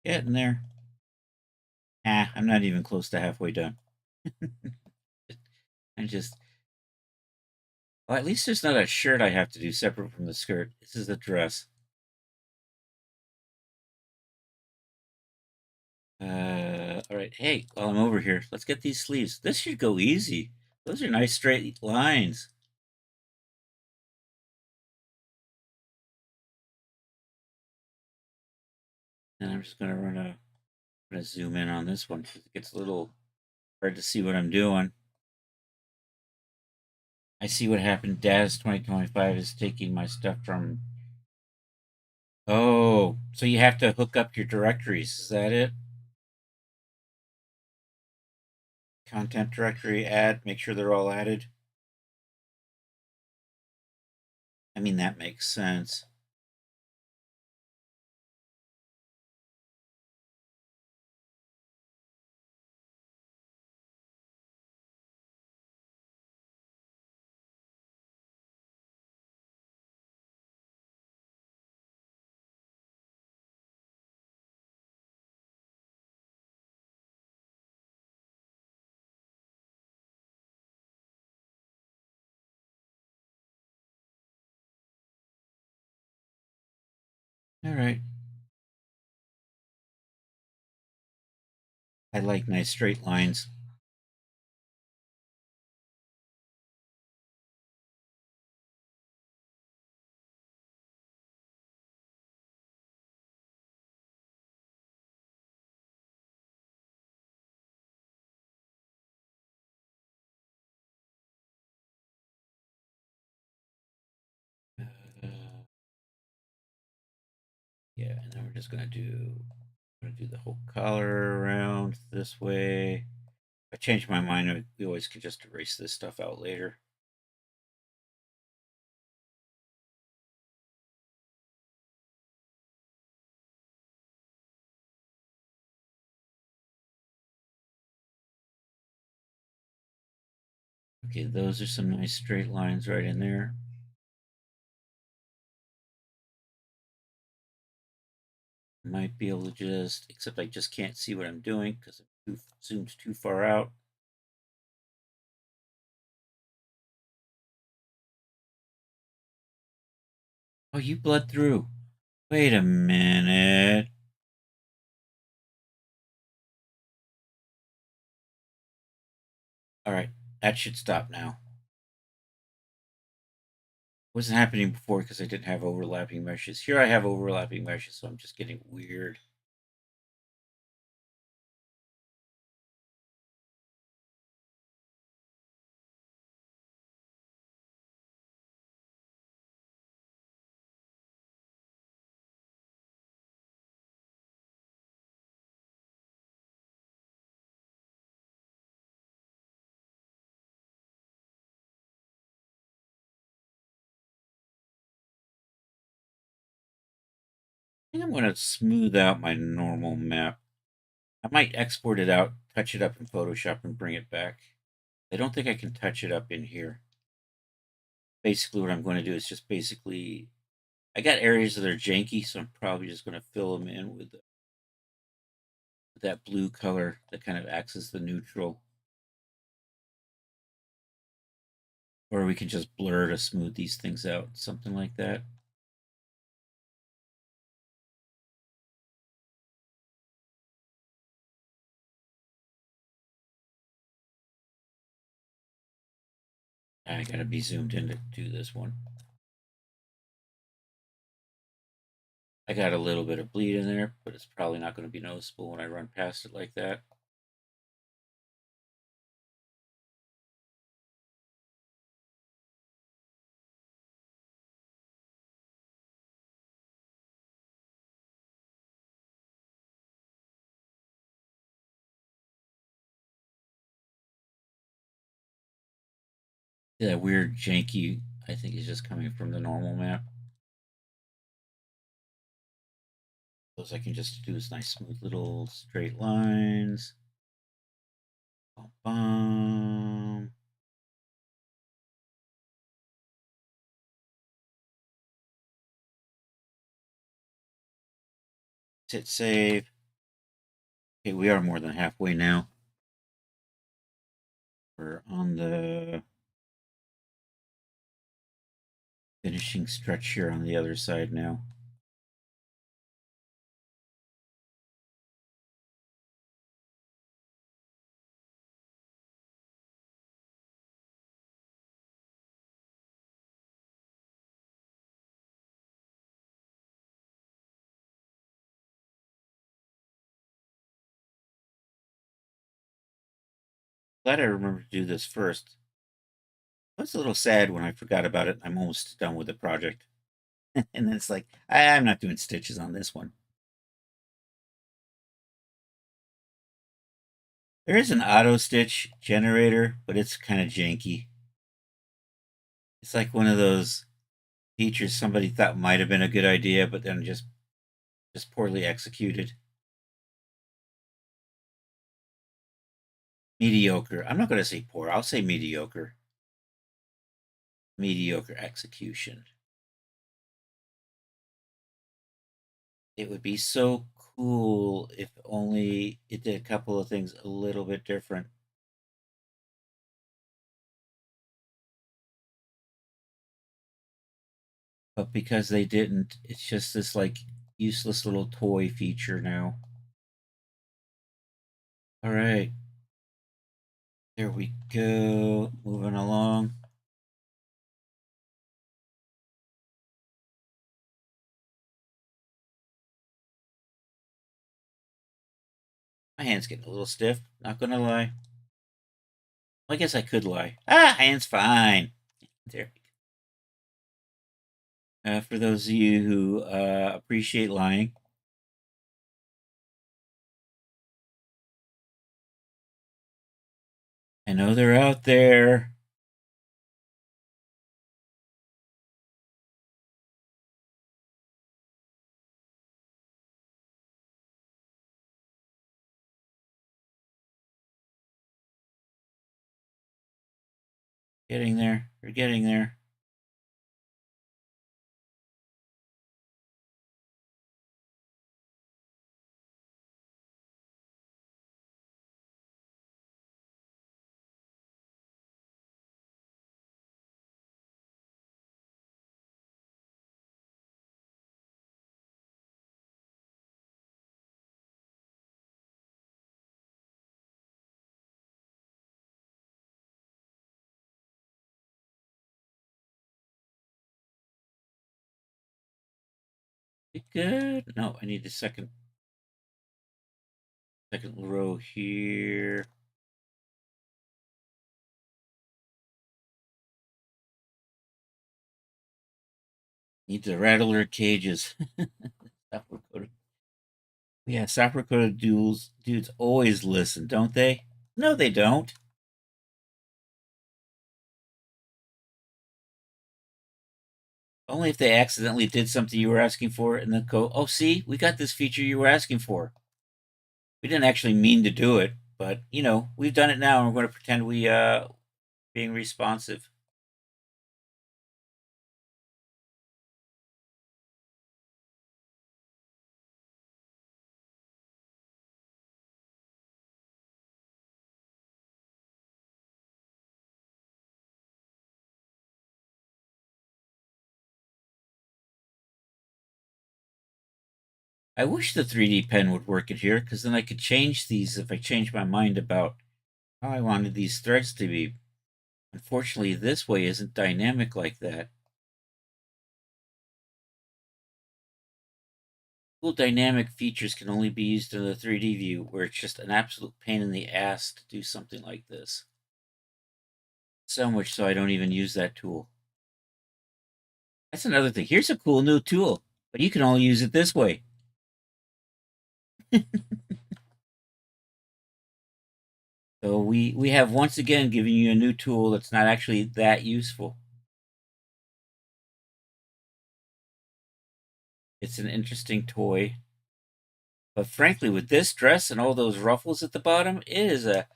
Getting there. I'm not even close to halfway done. I just. Well, at least there's not a shirt I have to do separate from the skirt. This is the dress. All right. Hey, while I'm over here, let's get these sleeves. This should go easy. Those are nice straight lines. And I'm just gonna zoom in on this one. It gets a little hard to see what I'm doing. I see what happened. Daz 2025 is taking my stuff from. Oh, so you have to hook up your directories. Is that it? Content directory, add, make sure they're all added. I mean, that makes sense. All right. I like nice straight lines. Yeah, and then we're just gonna do the whole collar around this way. If I change my mind, we always can just erase this stuff out later. Okay, those are some nice straight lines right in there. Might be able to just, except I just can't see what I'm doing because it zoomed too far out. Oh, you bled through. Wait a minute. All right, that should stop now. Wasn't happening before because I didn't have overlapping meshes. Here I have overlapping meshes, so I'm just getting weird. I think I'm going to smooth out my normal map. I might export it out, touch it up in Photoshop, and bring it back. I don't think I can touch it up in here. Basically, what I'm going to do is just basically, I got areas that are janky, so I'm probably just going to fill them in with that blue color that kind of acts as the neutral. Or we can just blur to smooth these things out, something like that. I gotta be zoomed in to do this one. I got a little bit of bleed in there, but it's probably not going to be noticeable when I run past it like that. That weird janky, I think, is just coming from the normal map. Those I can just do is nice, smooth little straight lines. Bum, bum. Hit save. Okay, we are more than halfway now. We're on the finishing stretch here on the other side now. Glad I remembered to do this first. I was a little sad when I forgot about it. I'm almost done with the project. And then it's like, I'm not doing stitches on this one. There is an auto stitch generator, but it's kind of janky. It's like one of those features somebody thought might have been a good idea, but then just poorly executed. Mediocre. I'm not going to say poor. I'll say mediocre. Mediocre execution. It would be so cool if only it did a couple of things a little bit different. But because they didn't, it's just this like useless little toy feature now. All right. There we go. Moving along. My hand's getting a little stiff. Not gonna lie. Well, I guess I could lie. Hand's fine. There. For those of you who appreciate lying, I know they're out there. Getting there. They're getting there. Good. No, I need the second row here. Need to rattle their cages. Yeah, software coded dudes always listen, don't they? No, they don't. Only if they accidentally did something you were asking for and then go, oh, see, we got this feature you were asking for. We didn't actually mean to do it, but you know, we've done it now and we're going to pretend we being responsive. I wish the 3D pen would work in here because then I could change these if I change my mind about how I wanted these threads to be. Unfortunately, this way isn't dynamic like that. Cool dynamic features can only be used in the 3D view, where it's just an absolute pain in the ass to do something like this. So much so I don't even use that tool. That's another thing. Here's a cool new tool, but you can only use it this way. So we have once again given you a new tool that's not actually that useful. It's an interesting toy. But frankly, with this dress and all those ruffles at the bottom, it is a...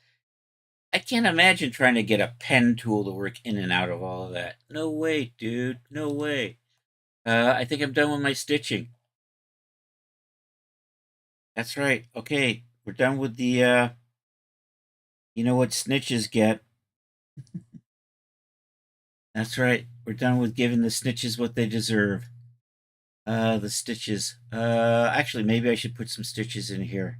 I can't imagine trying to get a pen tool to work in and out of all of that. No way, dude. No way. I think I'm done with my stitching. That's right. Okay, we're done with the, you know what snitches get. That's right. We're done with giving the snitches what they deserve. The stitches. Actually, maybe I should put some stitches in here.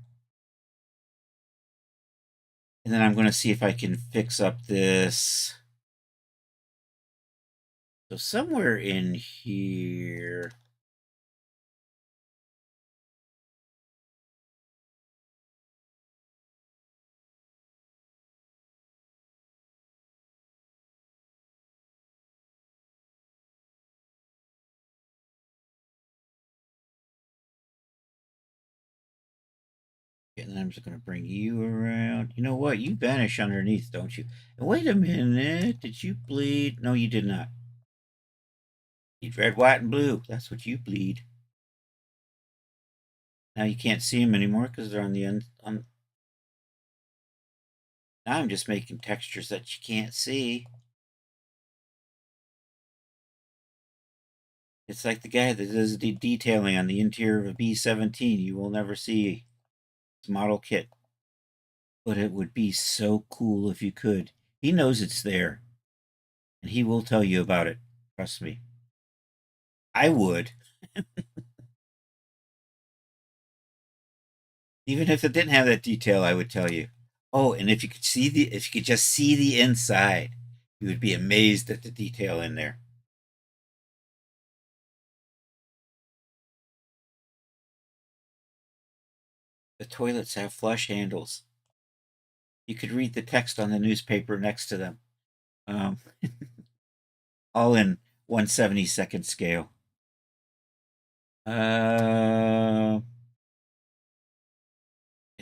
And then I'm going to see if I can fix up this. So somewhere in here. And then I'm just going to bring you around. You know what? You vanish underneath, don't you? And wait a minute. Did you bleed? No, you did not. Bleed red, white, and blue. That's what you bleed. Now you can't see them anymore because they're on the end. Now I'm just making textures that you can't see. It's like the guy that does the detailing on the interior of a B-17. You will never see his model kit. But it would be so cool if you could. He knows it's there. And he will tell you about it. Trust me. I would. Even if it didn't have that detail, I would tell you. Oh, and if you could just see the inside, you would be amazed at the detail in there. The toilets have flush handles. You could read the text on the newspaper next to them. Um, all in 1/72nd scale. I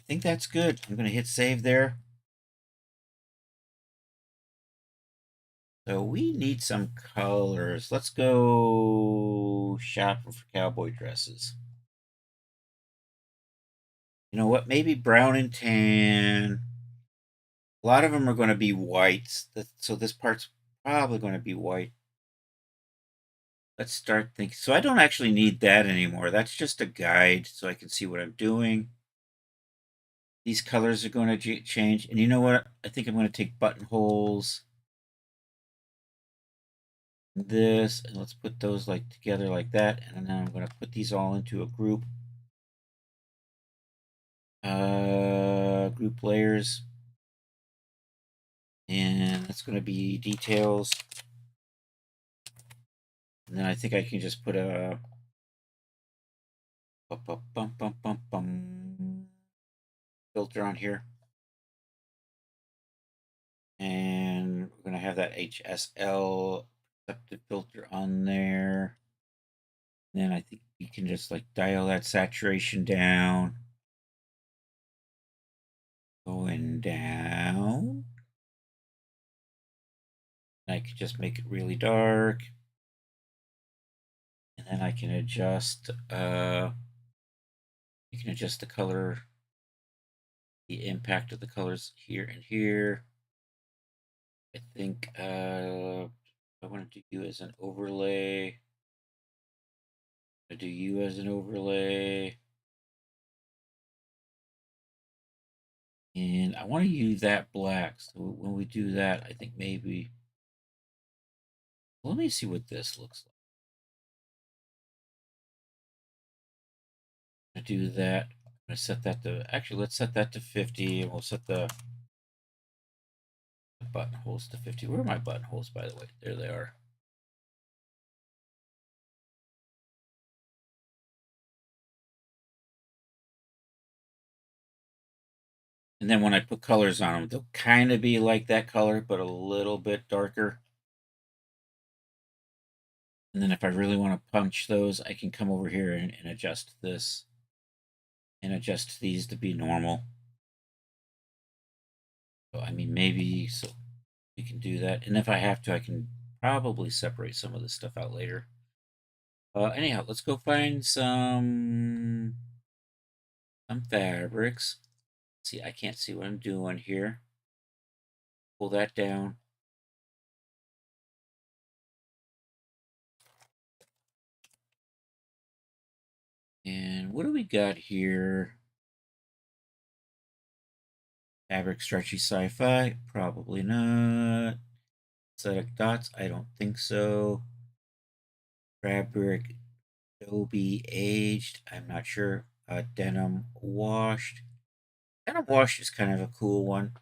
think that's good. I'm going to hit save there. So we need some colors. Let's go shopping for cowboy dresses. You know what? Maybe brown and tan. A lot of them are going to be whites. So this part's probably going to be white. Let's start thinking. So I don't actually need that anymore. That's just a guide so I can see what I'm doing. These colors are going to change. And you know what? I think I'm going to take buttonholes. This, and let's put those like together like that. And then I'm going to put these all into a group. Group layers. And that's going to be details. And then I think I can just put a filter on here. And we're going to have that HSL accepted filter on there. And then I think you can just like dial that saturation down. Going down. I could just make it really dark. And then I can adjust, you can adjust the color, the impact of the colors here and here. I think I want to do you as an overlay. I do you as an overlay. And I want to use that black. So when we do that, I think maybe, let me see what this looks like. I do that. I'm going to set that to, actually, let's set that to 50. And we'll set the buttonholes to 50. Where are my buttonholes, by the way? There they are. And then when I put colors on them, they'll kind of be like that color, but a little bit darker. And then if I really want to punch those, I can come over here and adjust this and adjust these to be normal. So, I mean, maybe so we can do that. And if I have to, I can probably separate some of this stuff out later. Anyhow, let's go find some fabrics. See, I can't see what I'm doing here. Pull that down. And what do we got here? Fabric stretchy sci-fi? Probably not. Aesthetic dots? I don't think so. Fabric Adobe aged? I'm not sure. Denim washed? Denim washed is kind of a cool one.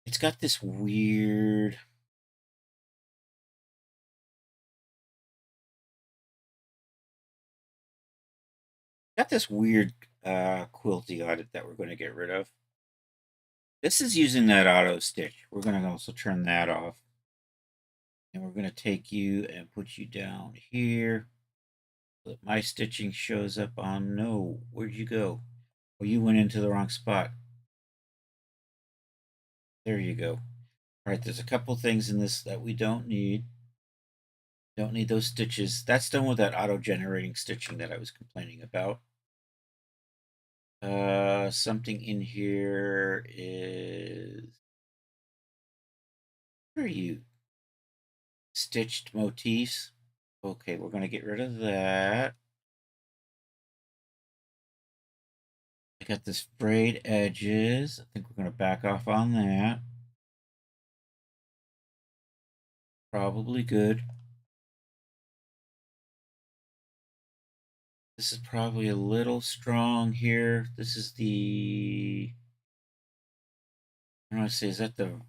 It's got this weird... quilty on it that we're going to get rid of. This is using that auto stitch. We're going to also turn that off. And we're going to take you and put you down here. So that my stitching shows up on... No, where'd you go? Well, you went into the wrong spot. There you go. All right, there's a couple things in this that we don't need. Don't need those stitches. That's done with that auto-generating stitching that I was complaining about. Something in here is... Where are you? Stitched motifs. Okay, we're going to get rid of that. I got the sprayed edges. I think we're going to back off on that. Probably good. This is probably a little strong here. This is the... I don't want to say, is that the...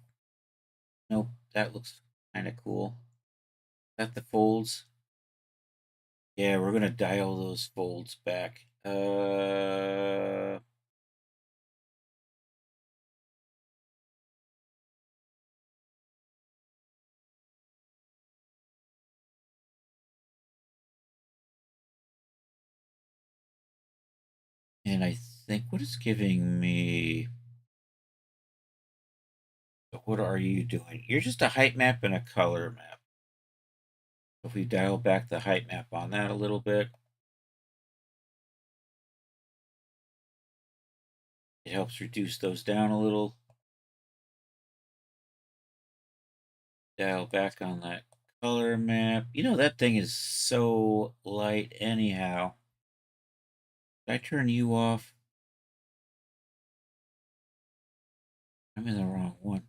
Nope, that looks kind of cool. Is that the folds? Yeah, we're going to dial those folds back. And I think what it's giving me... What are you doing? You're just a height map and a color map. If we dial back the height map on that a little bit, it helps reduce those down a little. Dial back on that color map. You know, that thing is so light anyhow. Did I turn you off? I'm in the wrong one.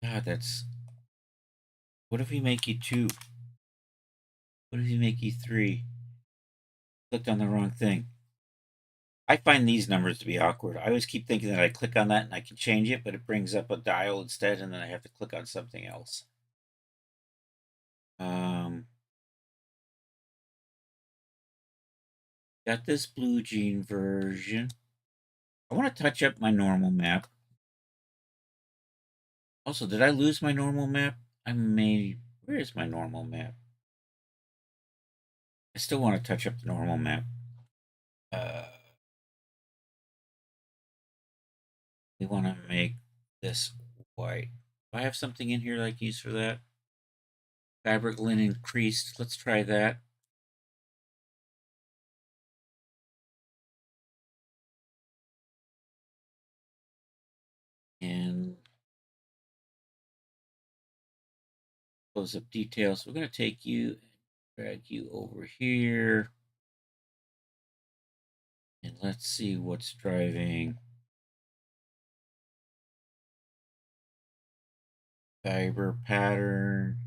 God, that's... What if we make you 2? What if we make you 3? Clicked on the wrong thing. I find these numbers to be awkward. I always keep thinking that I click on that and I can change it, but it brings up a dial instead, and then I have to click on something else. Got this blue jean version. I want to touch up my normal map. Also, did I lose my normal map? I may... Where is my normal map? I still want to touch up the normal map. We want to make this white. Do I have something in here I can use for that? Fabric linen creased. Let's try that. And close up details. We're going to take you and drag you over here. And let's see what's driving. Fiber pattern.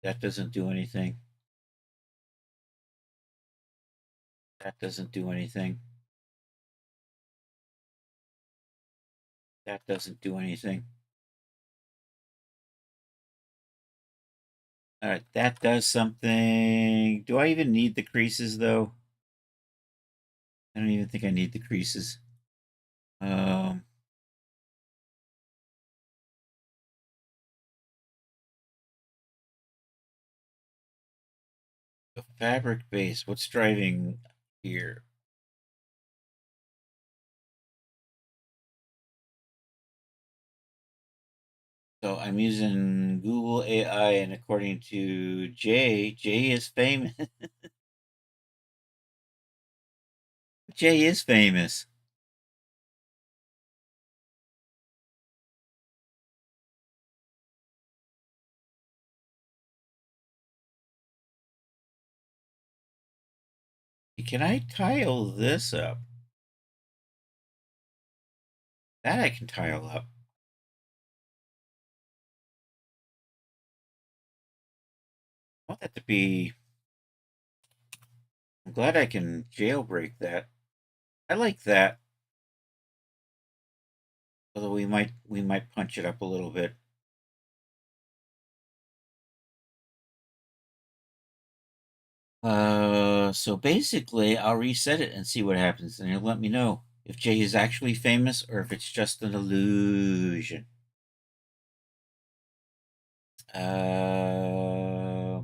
That doesn't do anything. That doesn't do anything. That doesn't do anything. All right, that does something. Do I even need the creases, though? I don't even think I need the creases. The fabric base, what's driving here? So I'm using Google AI, and according to Jay is famous. Jay is famous. Can I tile this up? That I can tile up. I want that to be. I'm glad I can jailbreak that. I like that. Although we might punch it up a little bit. So basically, I'll reset it and see what happens, and it'll let me know if Jay is actually famous or if it's just an illusion. Uh,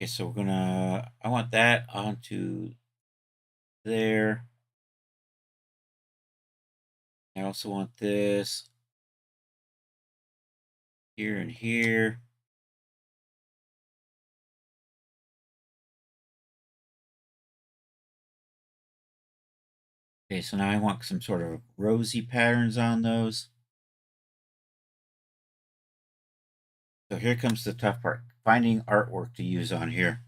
okay, so we're gonna. I want that onto there. I also want this here and here. Okay, so now I want some sort of rosy patterns on those. So here comes the tough part, finding artwork to use on here.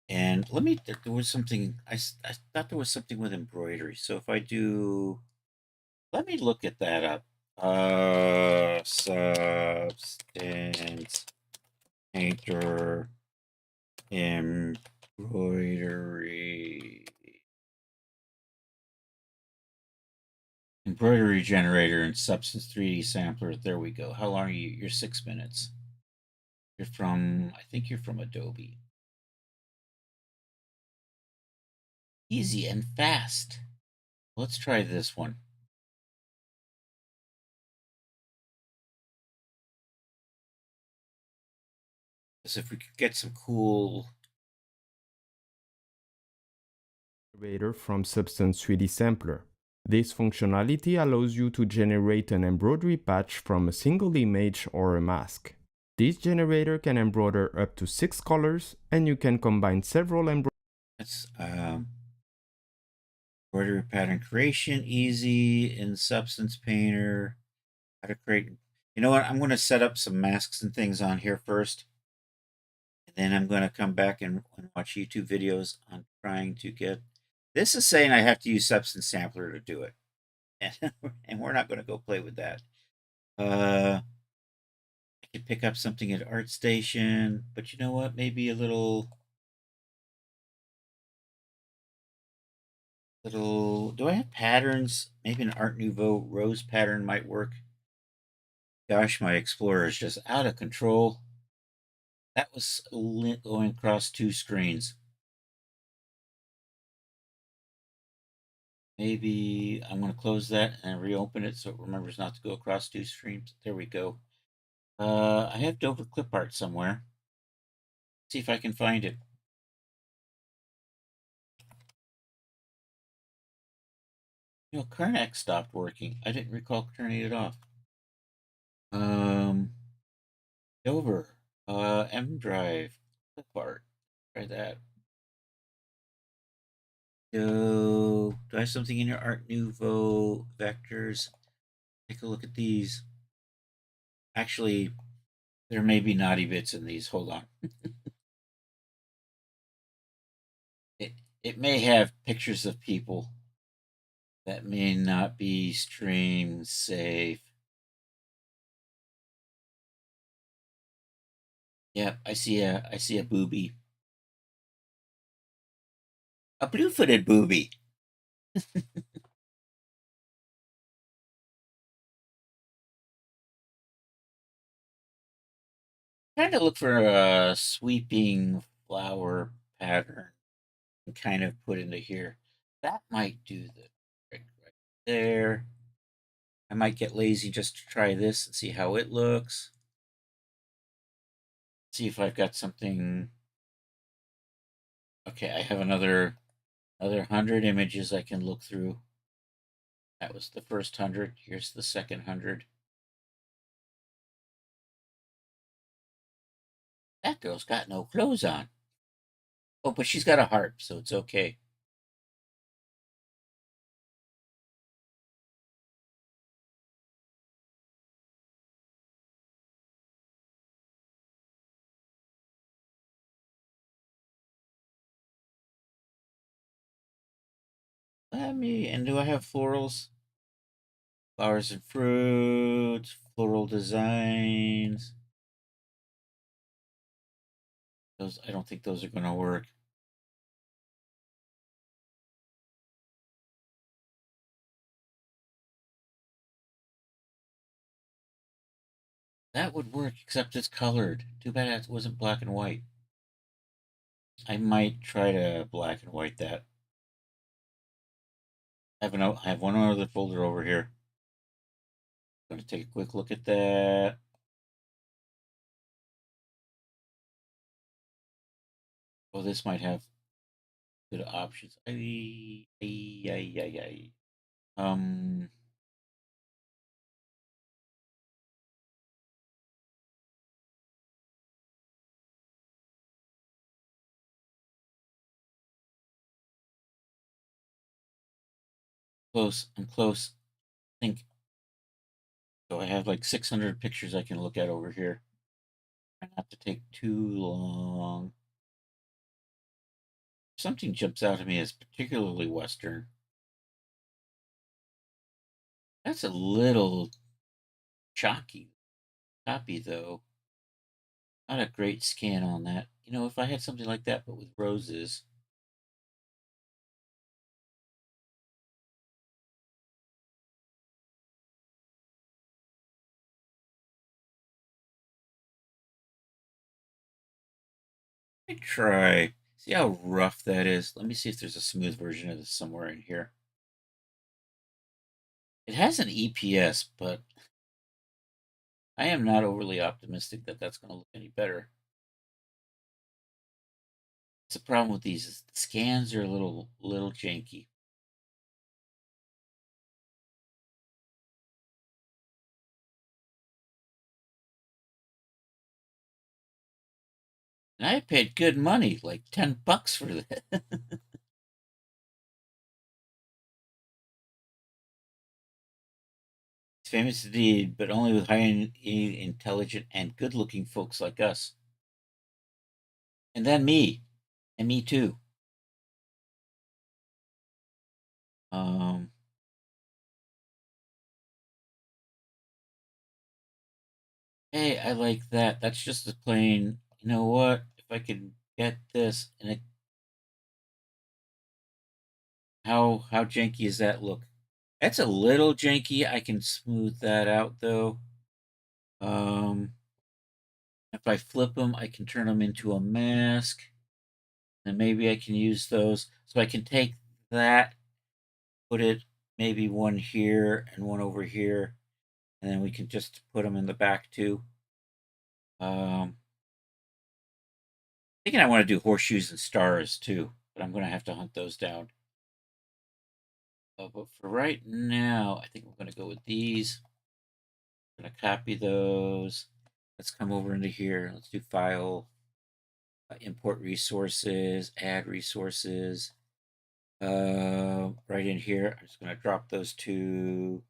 And let me, there was something, I thought there was something with embroidery. So if I do, let me look at that up. Substance painter embroidery. Embroidery generator and Substance 3D sampler. There we go. How long are you? You're 6 minutes. You're from, I think you're from Adobe. Easy and fast. Let's try this one. As if we could get some cool from Substance 3D Sampler. This functionality allows you to generate an embroidery patch from a single image or a mask. This generator can embroider up to 6 colors, and you can combine several embroidery. That's embroidery pattern creation, easy in Substance Painter. How to create. You know what? I'm going to set up some masks and things on here first. And then I'm going to come back and watch YouTube videos on trying to get. This is saying I have to use Substance Sampler to do it. And we're not going to go play with that. I could pick up something at ArtStation, but you know what? Maybe a little. Do I have patterns? Maybe an Art Nouveau rose pattern might work. Gosh, my Explorer is just out of control. That was going across 2 screens. Maybe I'm going to close that and reopen it so it remembers not to go across 2 screens. There we go. I have Dover clip art somewhere. Let's see if I can find it. You know, Karnak stopped working. I didn't recall turning it off. Dover, M drive, clip art. Try that. Do I have something in your Art Nouveau vectors? Take a look at these. Actually, there may be naughty bits in these. Hold on. It may have pictures of people that may not be stream safe. Yep, I see a booby. A blue-footed booby. Trying to look for a sweeping flower pattern and kind of put into here. That might do the trick right there. I might get lazy just to try this and see how it looks. See if I've got something. Okay, I have another 100 images I can look through. That was the first 100. Here's the second 100. That girl's got no clothes on. Oh, but she's got a harp, so it's okay. And do I have florals? Flowers and fruits, floral designs. Those, I don't think those are going to work. That would work, except it's colored. Too bad it wasn't black and white. I might try to black and white that. I have one other folder over here. I'm going to take a quick look at that. Oh, this might have good options. Um, close. I'm close. I think. So I have like 600 pictures I can look at over here. Try not to take too long. Something jumps out at me as particularly Western. That's a little choppy, though. Not a great scan on that. You know, if I had something like that, but with roses. Let me try. See how rough that is? Let me see if there's a smooth version of this somewhere in here. It has an EPS, but I am not overly optimistic that that's going to look any better. It's a problem with these. Is the scans are a little janky. And I paid good money, like $10 for that. It's famous indeed, but only with highly intelligent and good-looking folks like us. And then me, and me too. Um, hey, I like that. That's just a plain. You know what? If I could get this, and how janky is that look? That's a little janky. I can smooth that out though. If I flip them, I can turn them into a mask, and maybe I can use those. So I can take that, put it maybe one here and one over here, and then we can just put them in the back too. Thinking I want to do horseshoes and stars too, but I'm going to have to hunt those down. But for right now, I think we're going to go with these. I'm going to copy those. Let's come over into here. Let's do file, import resources, add resources. Right in here, I'm just going to drop those two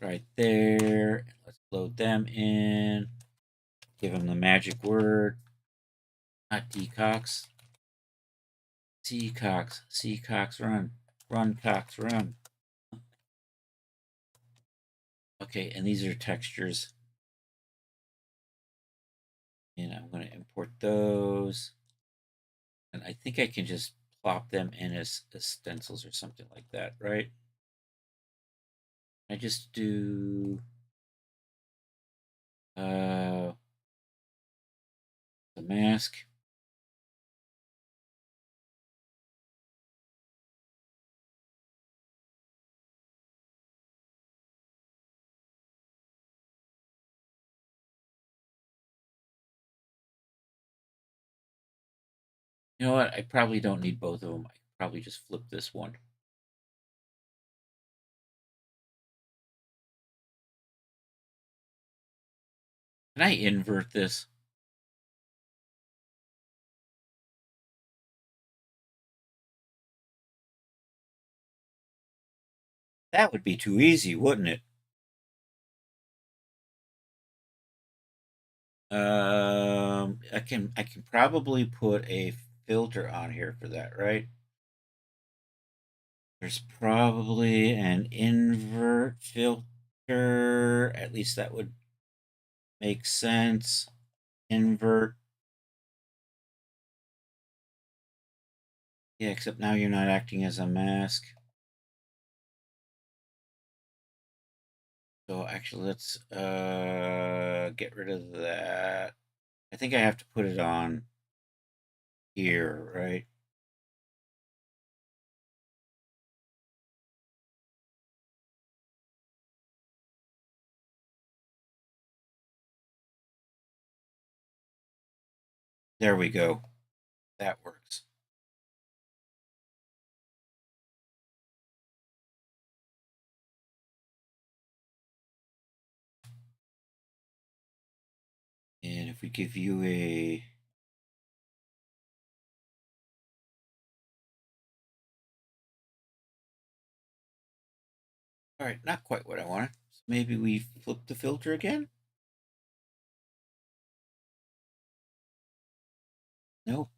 right there. Let's load them in. Give them the magic word, not decox. Seacox, run. Run, Cox, run. Okay, and these are textures. And I'm going to import those. And I think I can just plop them in as stencils or something like that, right? I just do the mask. You know what? I probably don't need both of them. I could probably just flip this one. Can I invert this? That would be too easy, wouldn't it? I can probably put a filter on here for that, right? There's probably an invert filter. At least that would make sense. Invert. Yeah, except now you're not acting as a mask. So actually, let's get rid of that. I think I have to put it on here, right? There we go. That works. And if we give you a all right, not quite what I wanted. So maybe we flip the filter again. Nope.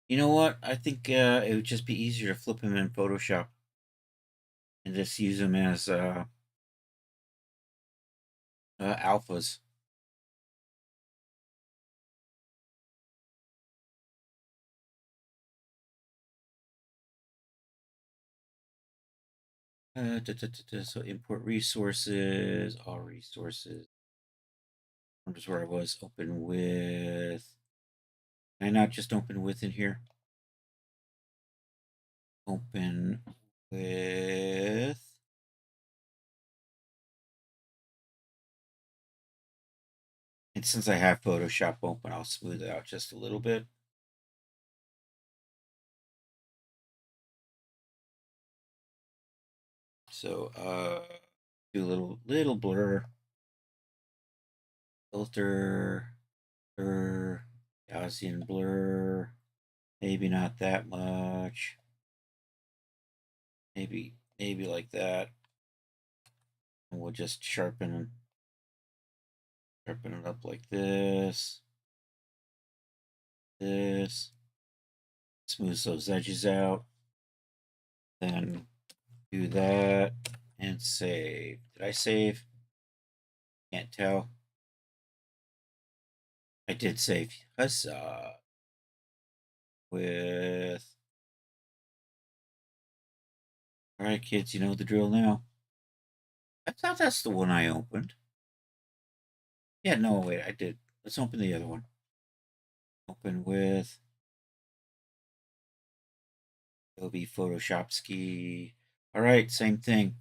You know what? I think it would just be easier to flip them in Photoshop and just use them as alphas. So import resources, all resources. Just where I was. Open with. Can I not just open with in here? Open with. And since I have Photoshop open, I'll smooth it out just a little bit. So do a little blur. Filter, blur, Gaussian blur. Maybe not that much. Maybe like that. And we'll just sharpen it up like this. This. Smooth those edges out. Then do that and save. Did I save? Can't tell. I did save. Huzzah. With. Alright, kids, you know the drill now. I thought that's the one I opened. Yeah, no, wait, I did. Let's open the other one. Open with Adobe Photoshop Ski. All right, same thing.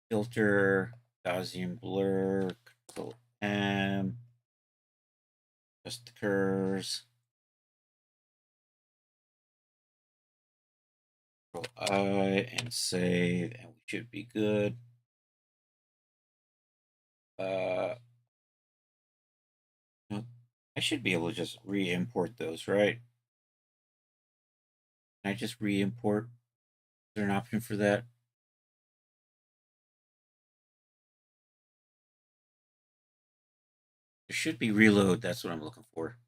Filter, Gaussian blur, Control M, just the curves. Control I and save, and we should be good. I should be able to just re-import those, right? Can I just re-import? Is there an option for that? There should be reload. That's what I'm looking for.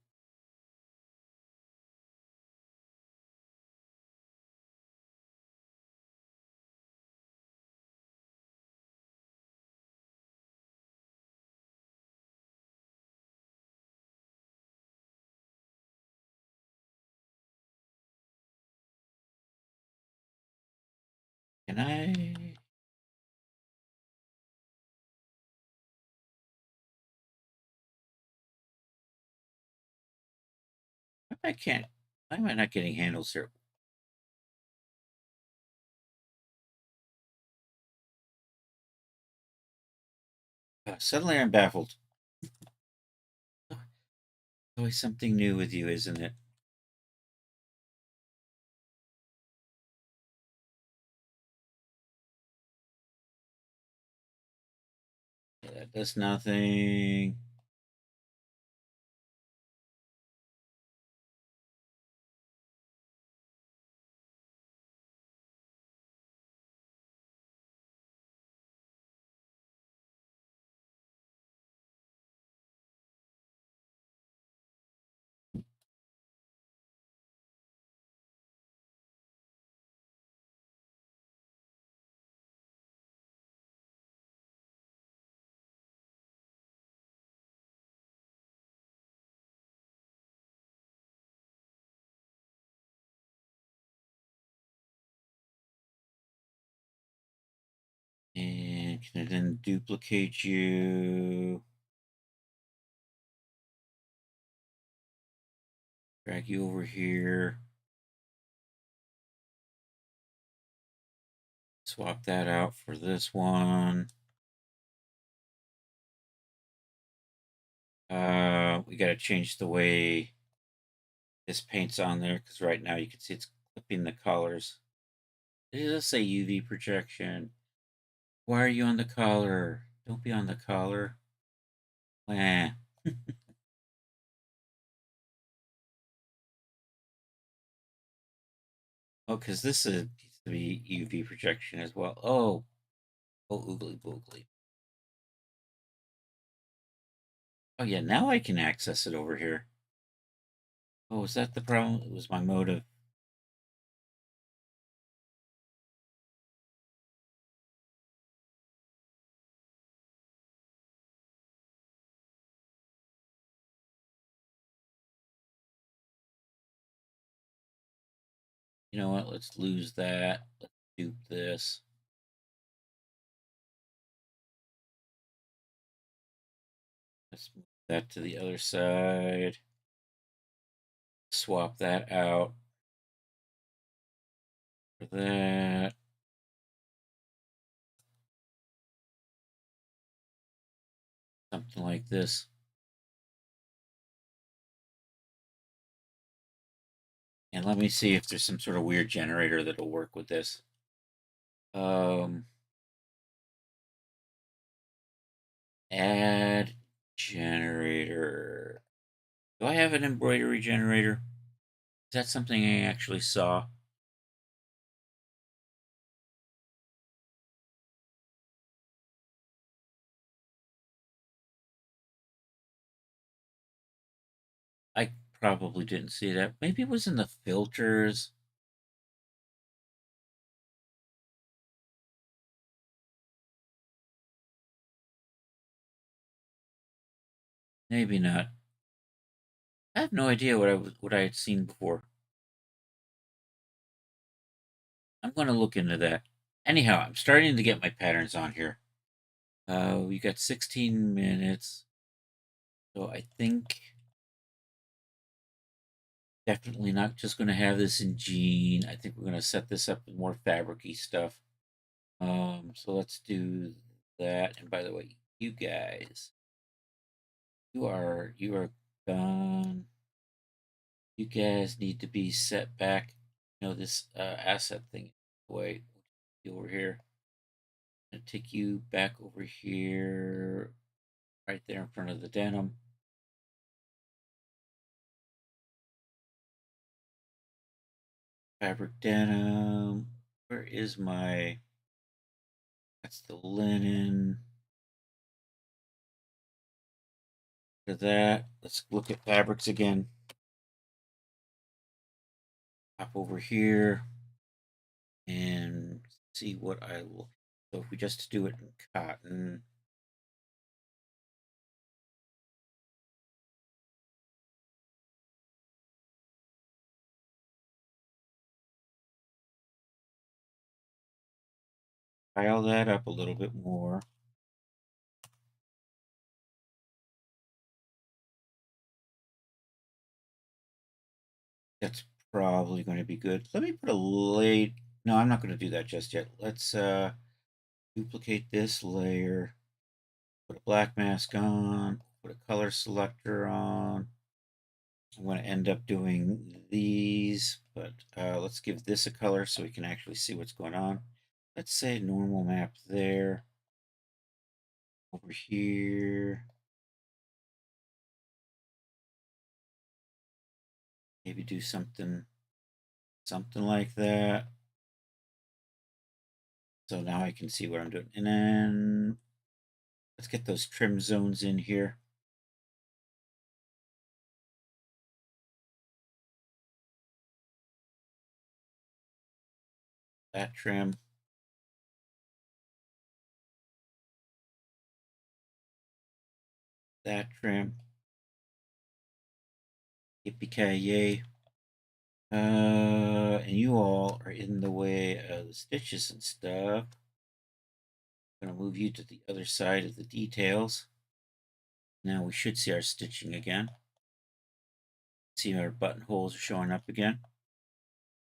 Can I? I can't. Why am I not getting handles here? Suddenly I'm baffled. Always something new with you, isn't it? Yeah, that does nothing. And can I then duplicate you? Drag you over here. Swap that out for this one. We got to change the way this paint's on there because right now you can see it's clipping the colors. It does say UV projection. Why are you on the collar? Don't be on the collar. Wah. Oh, because this needs to be UV projection as well. Oh, oogly boogly. Oh yeah, now I can access it over here. Oh, was that the problem? It was my motive. You know what? Let's lose that. Let's dupe this. Let's move that to the other side. Swap that out for that. Something like this. And let me see if there's some sort of weird generator that'll work with this. Add generator. Do I have an embroidery generator? Is that something I actually saw? I probably didn't see that. Maybe it was in the filters. Maybe not. I have no idea what I had seen before. I'm going to look into that. Anyhow, I'm starting to get my patterns on here. We got 16 minutes. So I think definitely not just going to have this in jean. I think we're going to set this up with more fabric-y stuff. So let's do that. And by the way, you guys, you are gone. You guys need to be set back. You know this asset thing away over here. I'm gonna take you back over here, right there in front of the denim. Fabric denim. Where is my? That's the linen. For that, let's look at fabrics again. Hop over here and see what I will. So if we just do it in cotton, pile that up a little bit more. That's probably going to be good. Let me put a late. No, I'm not going to do that just yet. Let's duplicate this layer. Put a black mask on. Put a color selector on. I'm going to end up doing these, but let's give this a color so we can actually see what's going on. Let's say normal map there. Over here. Maybe do something like that. So now I can see what I'm doing. And then let's get those trim zones in here. That trim. That trim. Yippee-ki-yay. And you all are in the way of the stitches and stuff. I'm going to move you to the other side of the details. Now we should see our stitching again. See our buttonholes are showing up again.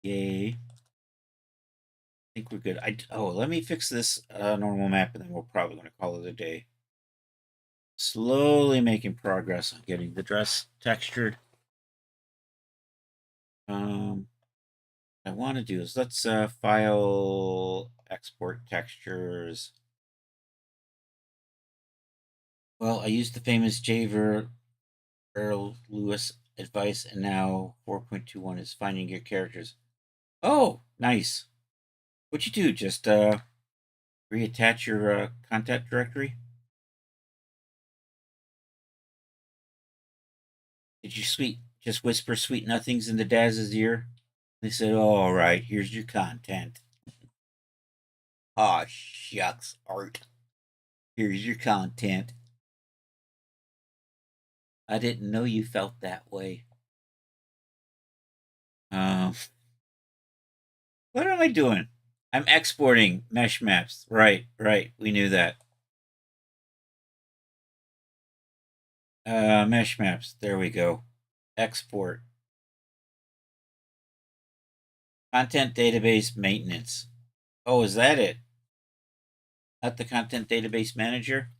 Yay. I think we're good. Let me fix this normal map and then we're probably going to call it a day. Slowly making progress on getting the dress textured. What I want to do is let's file export textures. Well, I used the famous Javer Earl Lewis advice, and now 4.21 is finding your characters. Oh, nice. What'd you do? Just reattach your content directory? Did you just whisper sweet nothings into Daz's ear? They said, oh, all right, here's your content. Aw, shucks, Art. Here's your content. I didn't know you felt that way. What am I doing? I'm exporting mesh maps. Right. We knew that. Mesh maps. There we go. Export. Content database maintenance. Oh, is that it? Not the content database manager?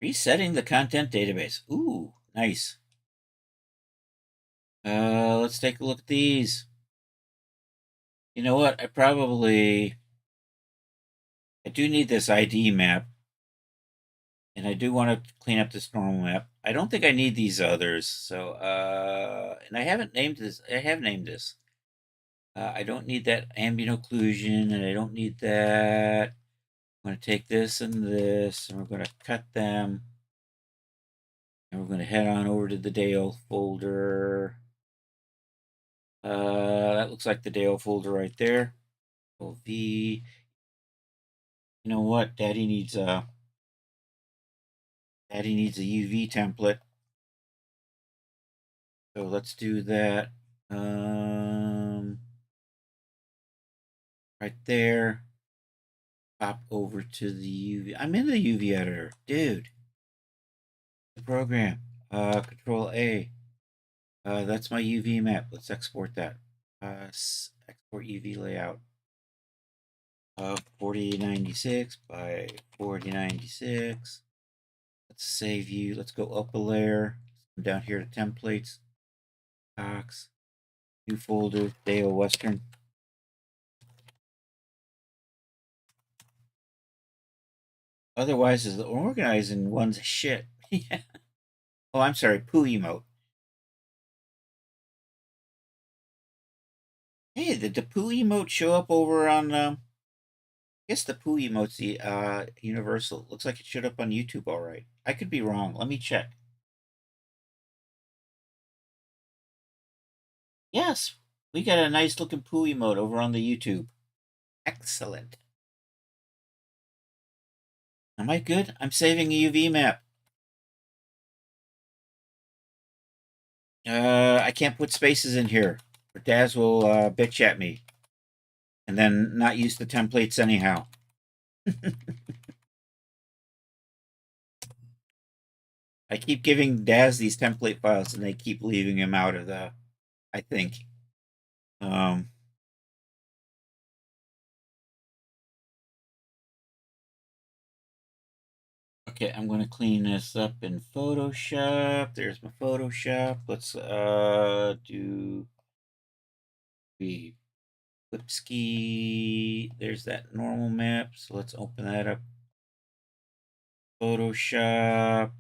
Resetting the content database. Ooh, nice. Let's take a look at these. You know what? I do need this ID map. And I do want to clean up this normal map. I don't think I need these others. So, and I haven't named this. I have named this. I don't need that ambient occlusion, and I don't need that. I'm going to take this and this, and we're going to cut them. And we're going to head on over to the Dale folder. That looks like the Dale folder right there. V. You know what? Daddy needs a UV template. So let's do that. Right there. Pop over to the UV. I'm in the UV editor, dude. The program. Control A. That's my UV map. Let's export that. Export UV layout. 4096 by 4096. Let's save you. Let's go up a layer. Come down here to templates. Docs. New folder. Dale Western. Otherwise, the organizing one's shit. Yeah. Oh, I'm sorry. Poo emote. Hey, did the poo emote show up over on? I guess the poo emote's the universal. Looks like it showed up on YouTube. All right. I could be wrong. Let me check. Yes, we got a nice looking poo emote over on the YouTube. Excellent. Am I good? I'm saving a UV map. I can't put spaces in here. or Daz will bitch at me and then not use the templates anyhow. I keep giving Daz these template files and they keep leaving him out of the, I think. Okay, I'm going to clean this up in Photoshop. There's my Photoshop. Let's do the Whipski. There's that normal map. So let's open that up. Photoshop.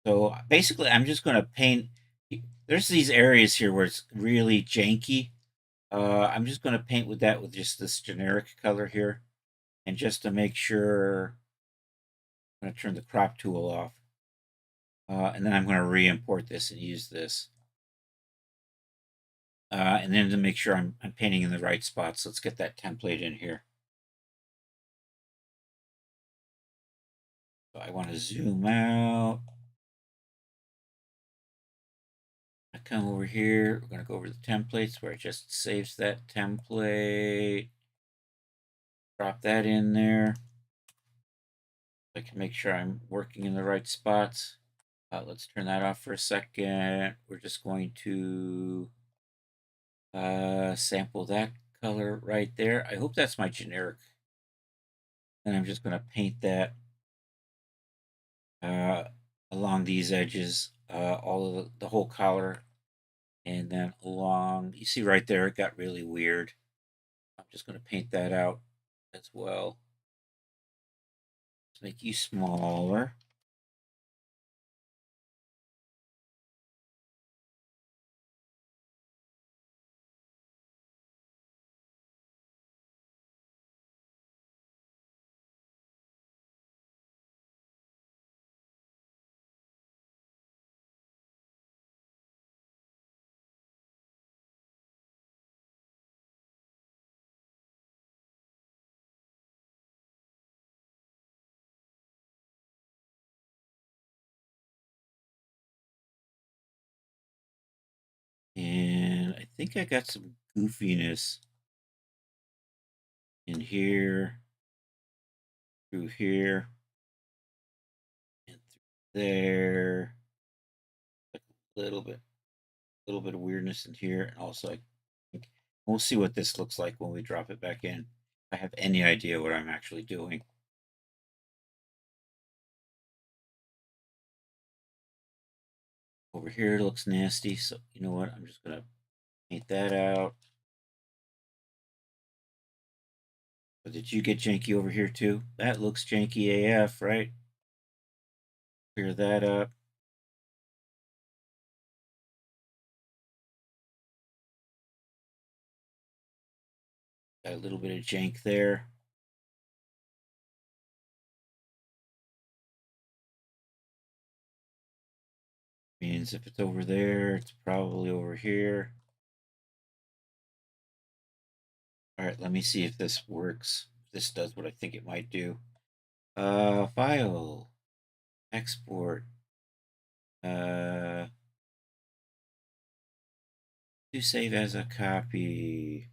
So basically, I'm just going to paint. There's these areas here where it's really janky. I'm just going to paint with that with just this generic color here. And just to make sure, I'm going to turn the crop tool off. And then I'm going to re-import this and use this. And then to make sure I'm painting in the right spots, let's get that template in here. So I want to zoom out. I come over here. We're going to go over the templates where it just saves that template. Drop that in there. I can make sure I'm working in the right spots. Let's turn that off for a second. We're just going to sample that color right there. I hope that's my generic. And I'm just going to paint that along these edges, all of the whole collar, and then along, you see right there, it got really weird. I'm just going to paint that out as well. Let's make you smaller. And I think I got some goofiness in here, through here, and through there. Like a little bit of weirdness in here, and also I think we'll see what this looks like when we drop it back in. If I have any idea what I'm actually doing. Over here it looks nasty, so you know what? I'm just gonna paint that out. But did you get janky over here too? That looks janky AF, right? Clear that up. Got a little bit of jank there. Means if it's over there, it's probably over here. All right, let me see if this works. If this does what I think it might do. File, export, to save as a copy.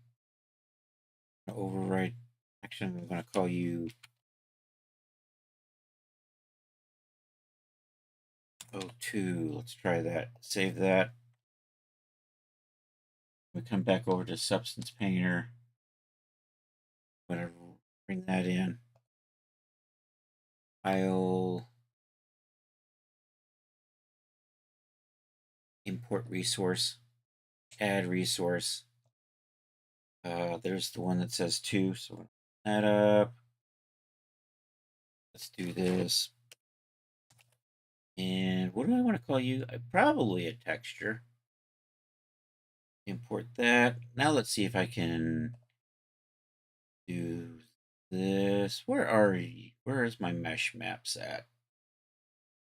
Overwrite. Actually, I'm going to call you O2. Let's try that. Save that. We come back over to Substance Painter. I'm going to bring that in. File, import resource, add resource. There's the one that says 2, so we'll open that up. Let's do this. And what do I want to call you? Probably a texture. Import that. Now let's see if I can do this. Where are you? Where is my mesh maps at?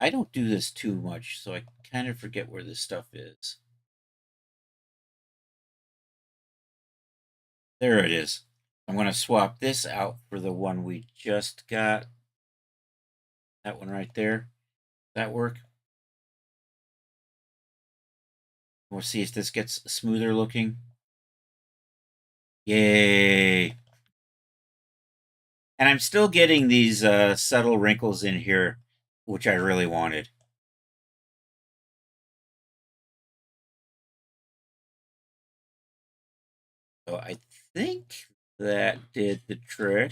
I don't do this too much, so I kind of forget where this stuff is. There it is. I'm going to swap this out for the one we just got. That one right there. Does that work? We'll see if this gets smoother looking. Yay. And I'm still getting these subtle wrinkles in here, which I really wanted. So I think that did the trick.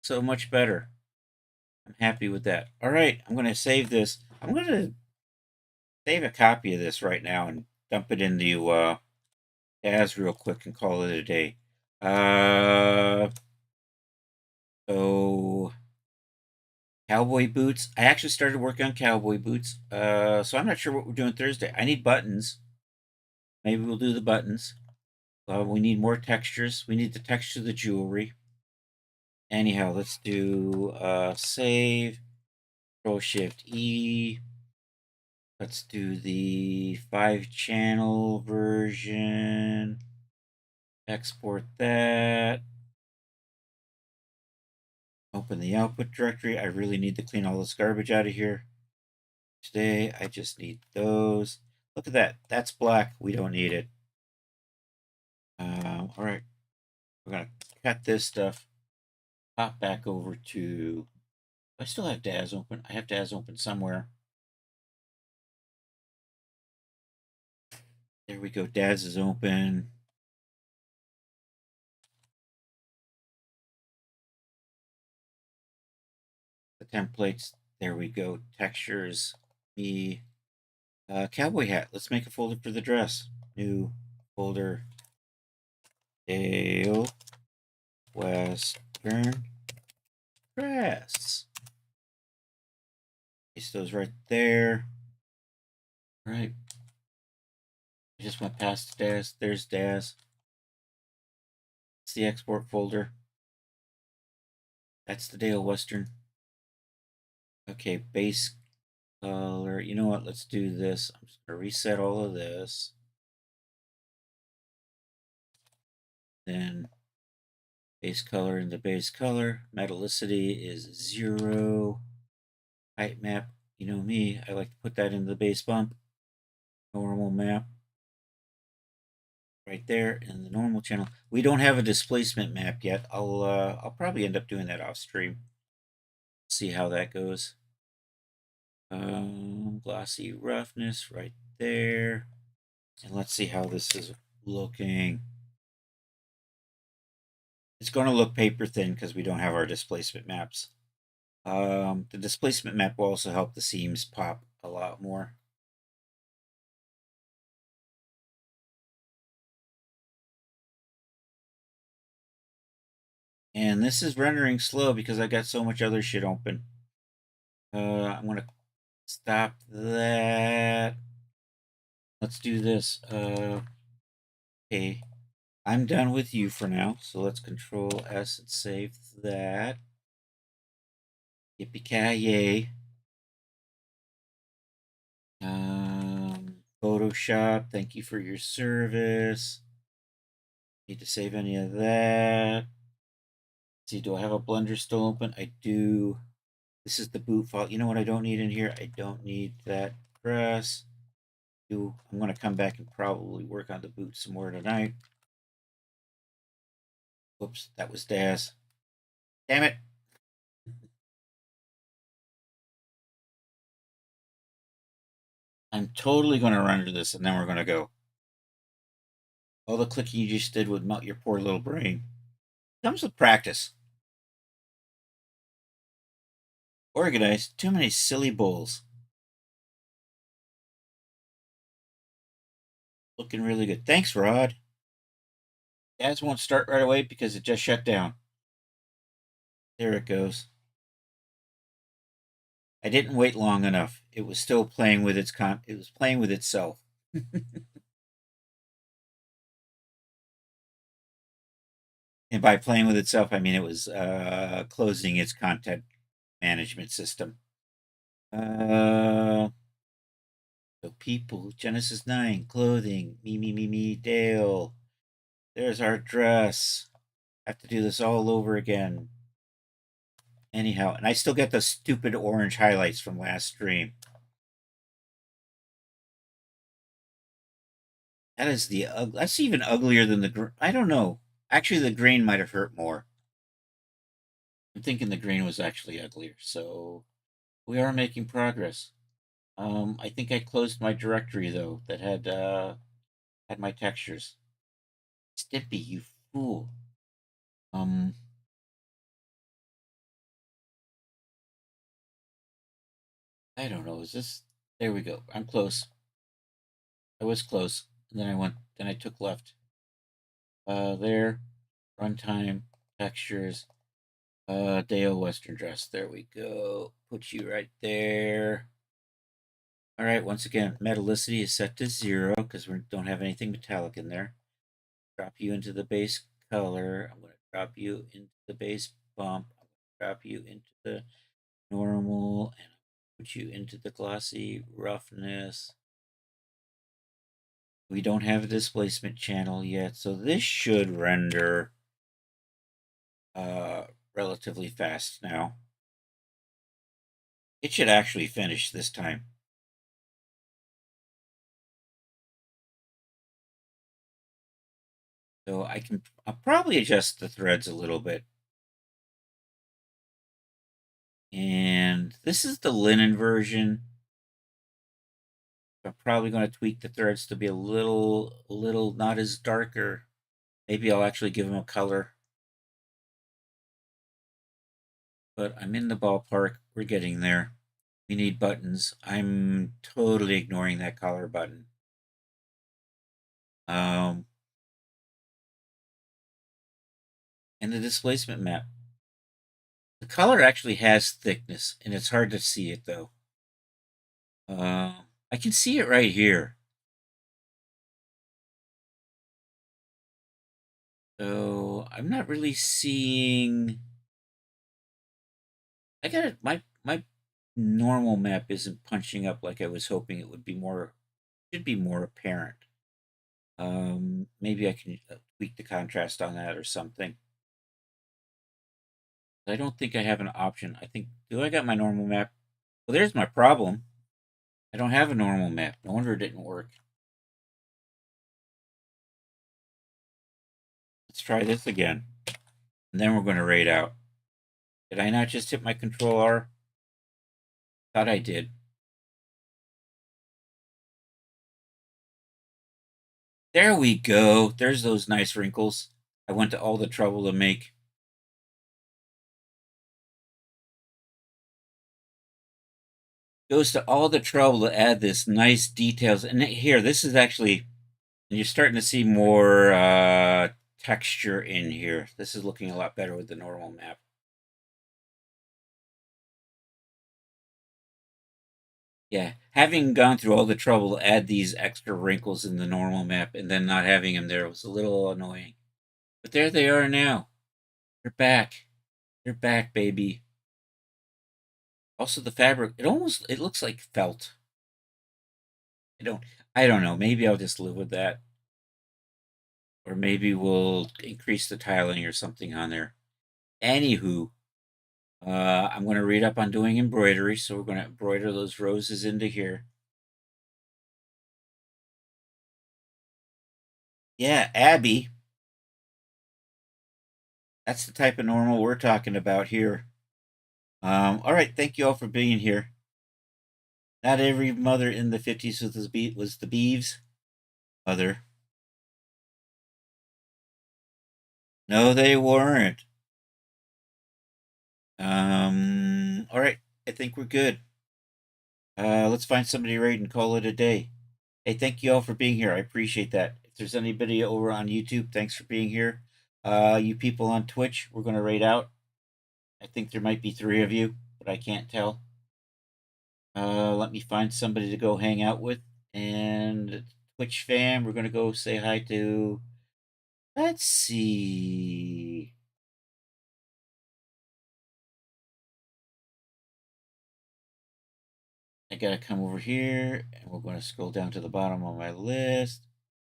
So much better. I'm happy with that. All right, I'm going to save this. I'm going to save a copy of this right now and dump it into Daz real quick and call it a day. So cowboy boots. I actually started working on cowboy boots. So I'm not sure what we're doing Thursday. I need buttons. Maybe we'll do the buttons. We need more textures. We need the texture of the jewelry. Anyhow, let's do save, Control Shift E. Let's do the 5-channel version. Export that. Open the output directory. I really need to clean all this garbage out of here. Today, I just need those. Look at that. That's black. We don't need it. All right. We're going to cut this stuff. Pop back over to... I still have Daz open. I have Daz open somewhere. There we go. Daz is open. The templates. There we go. Textures. Me. Cowboy hat. Let's make a folder for the dress. New folder. Dale Western dress. Paste those right there. All right. I just went past Daz. There's Daz. It's the export folder. That's the Dale Western. Okay, base color. You know what? Let's do this. I'm just going to reset all of this. Then base color into base color. Metallicity is 0. Height map. You know me. I like to put that into the base bump. Normal map. Right there in the normal channel. We don't have a displacement map yet. I'll probably end up doing that off stream. See how that goes. Glossy roughness right there. And let's see how this is looking. It's going to look paper thin because we don't have our displacement maps. The displacement map will also help the seams pop a lot more. And this is rendering slow because I got so much other shit open. I'm going to stop that. Let's do this. Okay. I'm done with you for now. So let's Control S and save that. Yippee-ki-yay. Photoshop, thank you for your service. Need to save any of that. Let's see, do I have a Blender still open? I do. This is the boot file. You know what I don't need in here? I don't need that press. I'm going to come back and probably work on the boot some more tonight. Whoops, that was Daz. Damn it. I'm totally going to render this and then we're going to go. All the clicking you just did would melt your poor little brain. Comes with practice. Organized. Too many silly bowls. Looking really good. Thanks, Rod. Ads won't start right away because it just shut down. There it goes. I didn't wait long enough. It was still playing with its it was playing with itself. And by playing with itself, I mean it was closing its content management system. So people, Genesis 9, clothing, me, Dale. There's our dress. I have to do this all over again. Anyhow, and I still get the stupid orange highlights from last stream. That is that's even uglier than the, I don't know. Actually, the green might have hurt more. I'm thinking the green was actually uglier. So we are making progress. I think I closed my directory though that had my textures. Stimpy, you fool. Um, I don't know. Is this? There we go. I'm close. I was close. And then I went. Then I took left. There. Runtime. Textures. Dale Western Dress. There we go. Put you right there. All right. Once again, metallicity is set to 0 because we don't have anything metallic in there. Drop you into the base color. I'm going to drop you into the base bump. I'm going to drop you into the normal and put you into the glossy roughness. We don't have a displacement channel yet, so this should render relatively fast now. It should actually finish this time. So I'll probably adjust the threads a little bit. And this is the linen version. I'm probably going to tweak the threads to be a little not as darker. Maybe I'll actually give them a color. But I'm in the ballpark. We're getting there. We need buttons. I'm totally ignoring that collar button. And the displacement map. The color actually has thickness, and it's hard to see it though. I can see it right here. So I'm not really seeing. I got it. My normal map isn't punching up like I was hoping it would be more. Should be more apparent. Maybe I can tweak the contrast on that or something. I don't think I have an option. Do I got my normal map? Well, there's my problem. I don't have a normal map. No wonder it didn't work. Let's try this again. And then we're going to raid out. Did I not just hit my Control R? Thought I did. There we go. There's those nice wrinkles I went to all the trouble to make. Goes to all the trouble to add this nice details. And here, this is actually, you're starting to see more texture in here. This is looking a lot better with the normal map. Yeah, having gone through all the trouble to add these extra wrinkles in the normal map and then not having them there was a little annoying. But there they are now. They're back. They're back, baby. Also, the fabric, it looks like felt. I don't know. Maybe I'll just live with that. Or maybe we'll increase the tiling or something on there. Anywho, I'm going to read up on doing embroidery, so we're going to embroider those roses into here. Yeah, Abby. That's the type of normal we're talking about here. All right, thank you all for being here. Not every mother in the 50s was the Beeves mother. No, they weren't. All right, I think we're good. Let's find somebody raid and call it a day. Hey, thank you all for being here. I appreciate that. If there's anybody over on YouTube, thanks for being here. You people on Twitch, we're going to raid out. I think there might be 3 of you, but I can't tell. Let me find somebody to go hang out with. And Twitch fam, we're going to go say hi to. Let's see. I gotta come over here, and we're going to scroll down to the bottom of my list.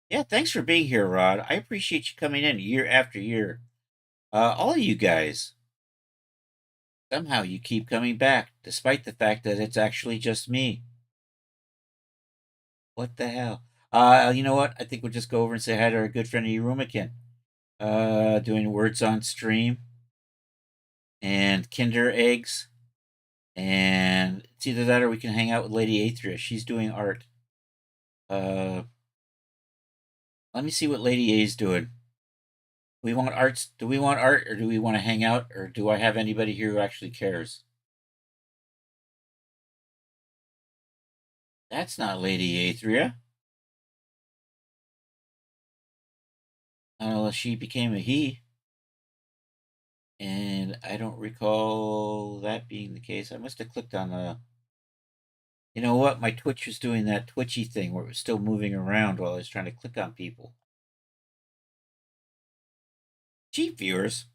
Yeah, thanks for being here, Rod. I appreciate you coming in year after year. All of you guys. Somehow you keep coming back, despite the fact that it's actually just me. What the hell? You know what? I think we'll just go over and say hi to our good friend Irumakin. doing words on stream, and Kinder eggs, and it's either that or we can hang out with Lady Aethria. She's doing art. Let me see what Lady A's doing. We want arts. Do we want art, or do we want to hang out, or do I have anybody here who actually cares? That's not Lady Aethria. Unless she became a he. And I don't recall that being the case. I must have clicked on the... You know what? My Twitch was doing that twitchy thing where it was still moving around while I was trying to click on people. Cheap viewers?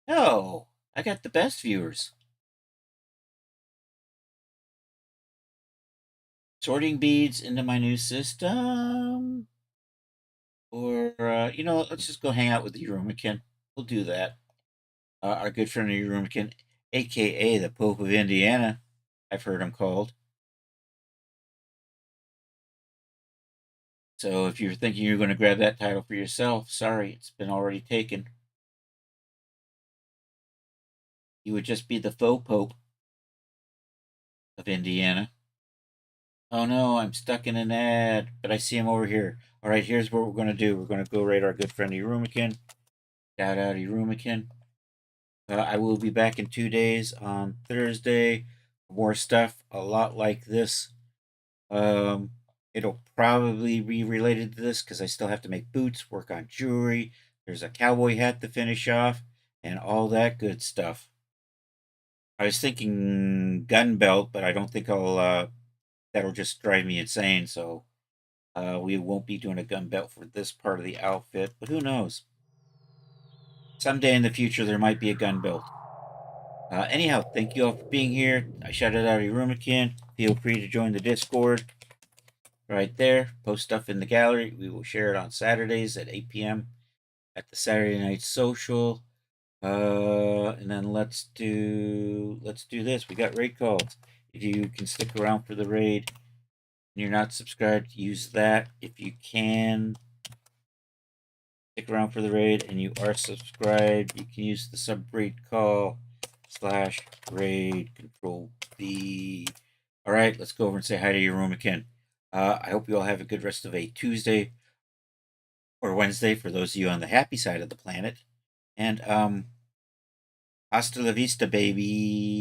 No, I got the best viewers. Sorting beads into my new system. Or, let's just go hang out with Euromakin. We'll do that. Our good friend Euromakin, a.k.a. the Pope of Indiana, I've heard him called. So if you're thinking you're going to grab that title for yourself, sorry, it's been already taken. You would just be the faux Pope of Indiana. Oh no, I'm stuck in an ad, but I see him over here. All right, here's what we're going to do. We're going to go rate our good friend Erumakin. Shout out Erumakin. I will be back in 2 days on Thursday. More stuff, a lot like this. It'll probably be related to this because I still have to make boots, work on jewelry. There's a cowboy hat to finish off, and all that good stuff. I was thinking gun belt, but I don't think that'll just drive me insane. So we won't be doing a gun belt for this part of the outfit, but who knows? Someday in the future, there might be a gun belt. Anyhow, thank you all for being here. I shouted out Erumakin. Feel free to join the Discord right there. Post stuff in the gallery. We will share it on Saturdays at 8 p.m. at the Saturday Night Social. And then let's do this. We got raid calls. If you can stick around for the raid and you're not subscribed, use that. If you can stick around for the raid and you are subscribed, you can use the sub raid call /raid control B. All right, let's go over and say hi to your room again. I hope you all have a good rest of a Tuesday or Wednesday for those of you on the happy side of the planet. And hasta la vista, baby.